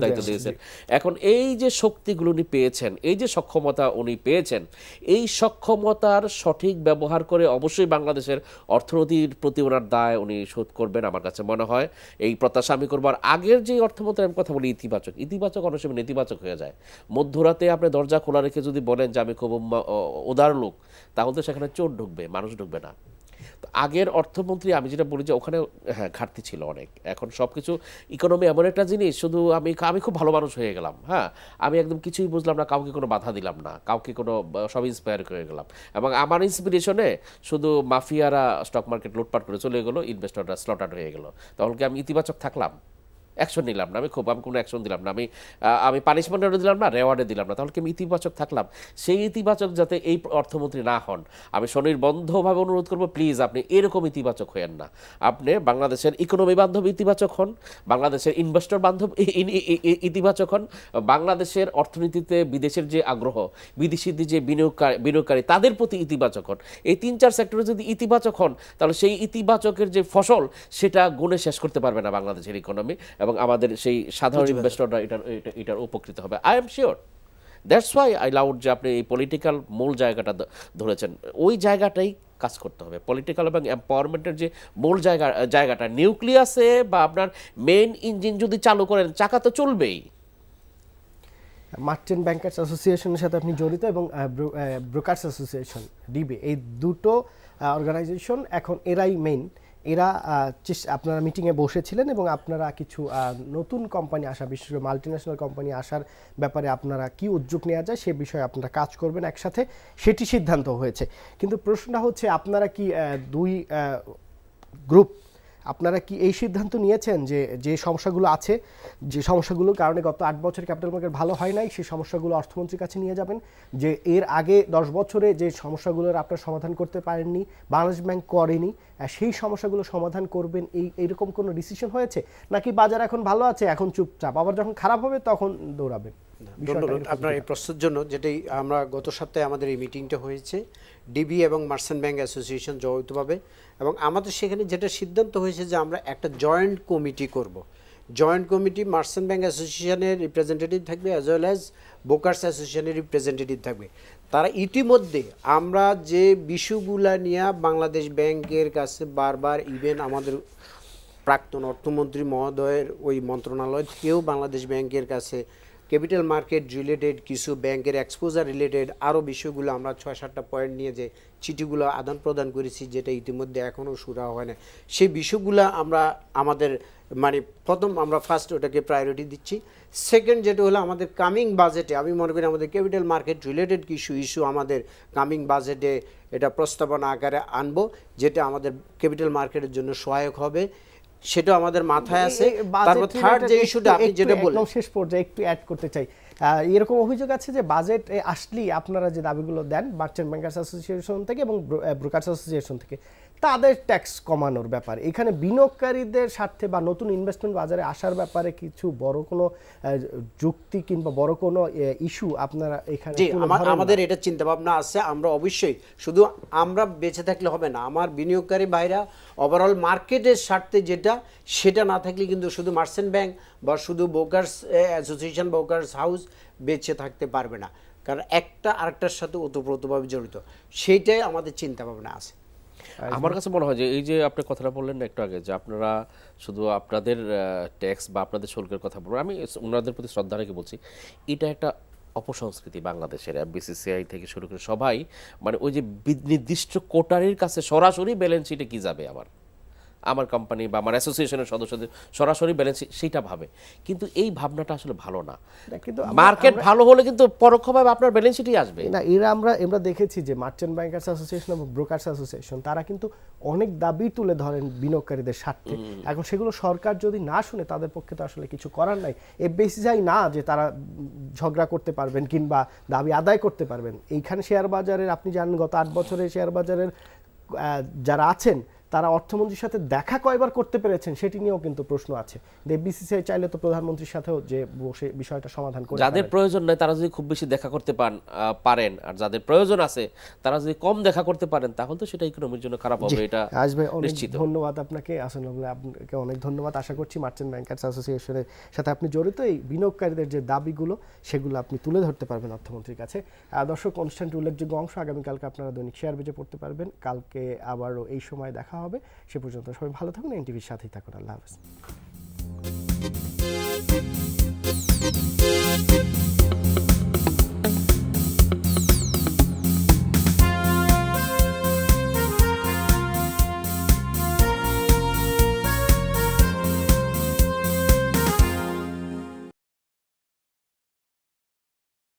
দায়িত্ব দিয়েছেন। এখন এই যে শক্তিগুলো উনি পেয়েছেন, এই যে সক্ষমতা উনি পেয়েছেন, এই সক্ষমতার সঠিক ব্যবহার করে অবশ্যই বাংলাদেশের অর্থনীতির প্রতি ওনার দায় উনি শোধ করবেন আমার কাছে মনে হয়। এই প্রত্যাশা আমি করবো। আর আগের যে অর্থমন্ত্রী আমি কথা বলি ইতিবাচক অনেক সময় নেতিবাচক হয়ে যায়। মধ্যরাতে আপনি দরজা খোলা রেখে যদি বলেন যে আমি খুব উদার লোক, তাহলে তো সেখানে চোর ঢুকবে, মানুষ ঢুকবে না। আগের অর্থমন্ত্রী আমি যেটা বলি যে ওখানে হ্যাঁ ঘাটতি ছিল অনেক। এখন সব কিছু ইকোনমি এমন একটা জিনিস, শুধু আমি খুব ভালো মানুষ হয়ে গেলাম, হ্যাঁ আমি একদম কিছুই বুঝলাম না, কাউকে কোনো বাধা দিলাম না, কাউকে কোনো সব ইন্সপায়ার হয়ে গেলাম, এবং আমার ইন্সপিরেশনে শুধু মাফিয়ারা স্টক মার্কেট লুটপাট করে চলে গেলো, ইনভেস্টররা স্লটার হয়ে গেলো, তাহলে কি আমি ইতিবাচক থাকলাম? অ্যাকশন নিলাম না, আমি কোনো অ্যাকশন দিলাম না, আমি পানিশমেন্টও দিলাম না, রেওয়ার্ডে দিলাম না, তাহলে কি আমি ইতিবাচক থাকলাম? সেই ইতিবাচক যাতে এই অর্থমন্ত্রী না হন, আমি স্বনির্বন্ধভাবে অনুরোধ করবো প্লিজ আপনি এরকম ইতিবাচক হয়েন না। আপনি বাংলাদেশের ইকোনমি বান্ধব ইতিবাচক হন, বাংলাদেশের ইনভেস্টর বান্ধব ইতিবাচক হন, বাংলাদেশের অর্থনীতিতে বিদেশের যে আগ্রহ, বিদেশিদের যে বিনিয়োগকারী তাদের প্রতি ইতিবাচক হন। এই 3-4 সেক্টরে যদি ইতিবাচক হন, তাহলে সেই ইতিবাচকের যে ফসল সেটা গুণে শেষ করতে পারবে না বাংলাদেশের ইকোনমি, এবং আমাদের সেই সাধারণ ইনভেস্টররা এটার উপকৃত হবে। I am sure, that's why I loud যে আপনি এই পলিটিক্যাল মূল জায়গাটা ধরেছেন, ওই জায়গাটাই কাজ করতে হবে। পলিটিক্যাল এবং এম্পাওয়ারমেন্টের যে মূল জায়গাটা নিউক্লিয়াসে বা আপনার মেইন ইঞ্জিন যদি চালু করেন, চাকা তো চলবেই। মার্চেন্ট ব্যাংকার্স অ্যাসোসিয়েশনের সাথে আপনি জড়িত, এবং ব্রোকার্স অ্যাসোসিয়েশন ডিবি, এই দুটো অর্গানাইজেশন এখন এরাই মেইন। এরা আপনারা মিটিংয়ে বসেছিলেন এবং আপনারা কিছু নতুন কোম্পানি আসা, বিশেষ করে মাল্টিন্যাশনাল কোম্পানি আসার ব্যাপারে আপনারা কি উদ্যোগ নেওয়া যায় সে বিষয়ে আপনারা কাজ করবেন একসাথে, সেটি সিদ্ধান্ত হয়েছে। কিন্তু প্রশ্নটা হচ্ছে আপনারা কি দুই গ্রুপ আপনারা কি এই সিদ্ধান্ত নিয়েছেন যে যে সমস্যাগুলো আছে, যে সমস্যাগুলোর কারণে গত 8 বছর ক্যাপিটাল মার্কেট ভালো হয় নাই, সেই সমস্যাগুলো অর্থমন্ত্রীর কাছে নিয়ে যাবেন, যে এর আগে 10 বছরে যে সমস্যাগুলোর আপনারা সমাধান করতে পারেননি, বাংলাদেশ ব্যাংক করেনি, সেই সমস্যাগুলো সমাধান করবেন, এইরকম কোনো ডিসিশন হয়েছে নাকি বাজার এখন ভালো আছে এখন চুপচাপ, আবার যখন খারাপ হবে তখন দৌড়াবেন? ধন্যবাদ আপনার এই প্রশ্নের জন্য। যেটাই আমরা গত সপ্তাহে আমাদের এই মিটিংটা হয়েছে ডিবি এবং মার্চেন্ট ব্যাংক অ্যাসোসিয়েশন যৌথভাবে, এবং আমাদের সেখানে যেটা সিদ্ধান্ত হয়েছে যে আমরা একটা জয়েন্ট কমিটি করব। জয়েন্ট কমিটি মার্চেন্ট ব্যাংক অ্যাসোসিয়েশনের রিপ্রেজেন্টেটিভ থাকবে অ্যাজ ওয়েল অ্যাজ ব্রোকার্স অ্যাসোসিয়েশনের রিপ্রেজেন্টেটিভ থাকবে। তারা ইতিমধ্যে আমরা যে বিষয়গুলা নিয়ে বাংলাদেশ ব্যাংকের কাছে বারবার, ইভেন আমাদের প্রাক্তন অর্থমন্ত্রী মহোদয়ের ওই মন্ত্রণালয় থেকেও বাংলাদেশ ব্যাংকের কাছে ক্যাপিটাল মার্কেট রিলেটেড কিছু ব্যাংকের এক্সপোজার রিলেটেড আরও বিষয়গুলো আমরা 6-7টা পয়েন্ট নিয়ে যে চিঠিগুলো আদান প্রদান করেছি, যেটা ইতিমধ্যে এখনও শুরু হয় না, সেই বিষয়গুলো আমরা আমাদের মানে প্রথম আমরা ফার্স্ট ওটাকে প্রায়োরিটি দিচ্ছি। সেকেন্ড যেটা হলো আমাদের কামিং বাজেটে আমি মনে করি আমাদের ক্যাপিটাল মার্কেট রিলেটেড কিছু ইস্যু আমাদের কামিং বাজেটে এটা প্রস্তাবনা আকারে আনবো, যেটা আমাদের ক্যাপিটাল মার্কেটের জন্য সহায়ক হবে, সেটা আমাদের মাথায় আছে। তারপর থার্ড যে ইস্যুটা আপনি যেটা বললেন, শেষ পর্যায়ে একটু অ্যাড করতে চাই, এরকম অভিযোগ আছে যে বাজেট আসলেই আপনারা যে দাবিগুলো দেন মার্চেন্ট ব্যাংকার্স অ্যাসোসিয়েশন থেকে এবং ব্রোকার্স অ্যাসোসিয়েশন থেকে, তাদের ট্যাক্স কমানোর ব্যাপারে, এখানে বিনিয়োগকারীদের স্বার্থে বা নতুন ইনভেস্টমেন্ট বাজারে আসার ব্যাপারে কিছু বড় কোনো যুক্তি কিংবা বড় কোনো ইস্যু আপনারা এখানে? আমাদের এটা চিন্তা ভাবনা আছে। আমরা অবশ্যই শুধু আমরা বেঁচে থাকলে হবে না, আমার বিনিয়োগকারী ভাইরা ওভারঅল মার্কেটের স্বার্থে যেটা, সেটা না থাকলে কিন্তু শুধু মার্চেন্ট ব্যাংক বা শুধু ব্রোকার্স অ্যাসোসিয়েশন ব্রোকার্স হাউস বেঁচে থাকতে পারবে না, কারণ একটা আরেকটার সাথে ওতপ্রোতভাবে জড়িত। সেইটাই আমাদের চিন্তা ভাবনা আছে। আমার কাছে মনে হয় যে এই যে আপনি কথাটা বললেন না একটু আগে, যে আপনারা শুধু আপনাদের ট্যাক্স বা আপনাদের শুল্কের কথা বলবেন, আমি ওনাদের প্রতি শ্রদ্ধা রেখে বলছি, এটা একটা অপসংস্কৃতি বাংলাদেশের। বিসিসিআই থেকে শুরু করে সবাই মানে ওই যে নির্দিষ্ট কোটারির কাছে সরাসরি ব্যালেন্স শিটে কি যাবে আমার কোম্পানি বা আমার অ্যাসোসিয়েশনের সদস্যদের সরাসরি ব্যালেন্স সেইটা ভাবে, কিন্তু এই ভাবনাটা আসলে ভালো না। কিন্তু মার্কেট ভালো হলে কিন্তু পরোক্ষভাবে আপনার ব্যালেন্স শিটই আসবে না। আমরা দেখেছি যে মার্চেন্ট ব্যাংকার্স অ্যাসোসিয়েশন এবং ব্রোকার্স অ্যাসোসিয়েশন তারা কিন্তু অনেক দাবি তুলে ধরেন বিনিয়োগকারীদের স্বার্থে। এখন সেগুলো সরকার যদি না শুনে তাদের পক্ষে তো আসলে কিছু করার নাই। এফবিসিসিআই না যে তারা ঝগড়া করতে পারবেন কিংবা দাবি আদায় করতে পারবেন। এইখানে শেয়ার বাজারের আপনি জানেন গত 8 বছরে শেয়ার বাজারের যারা আছেন তারা অর্থমন্ত্রীর সাথে দেখা কয়বার করতে পেরেছেন সেটি নিয়েও কিন্তু প্রশ্ন আছে। বিসিসিআই চাইলে তো প্রধানমন্ত্রীর সাথেও যে বসে বিষয়টা সমাধান করে, যাদের প্রয়োজন নাই তারা যদি খুব বেশি দেখা করতে পারেন, আর যাদের প্রয়োজন আছে তারা যদি কম দেখা করতে পারেন, তাহলে তো সেটা ইকোনমির জন্য খারাপ হবে। এটা আসবে। অনেক ধন্যবাদ আপনাকে আসলে, আপনাকে অনেক ধন্যবাদ। আশা করছি মার্চেন্ট ব্যাংকার্স অ্যাসোসিয়েশনের সাথে আপনি জড়িত, এই বিনিয়োগকারীদের যে দাবিগুলো সেগুলো আপনি তুলে ধরতে পারবেন অর্থমন্ত্রীর কাছে। দর্শক, অনুষ্ঠানটি উল্লেখযোগ্য অংশ। আগামীকালকে আপনারা দৈনিক শেয়ার বেজে পড়তে পারবেন। কালকে আবারও এই সময় দেখা হবে। সে পর্যন্ত সবাই ভালো থাকুন, এনটিভির সাথেই থাকুন। আল্লাহ হাফেজ।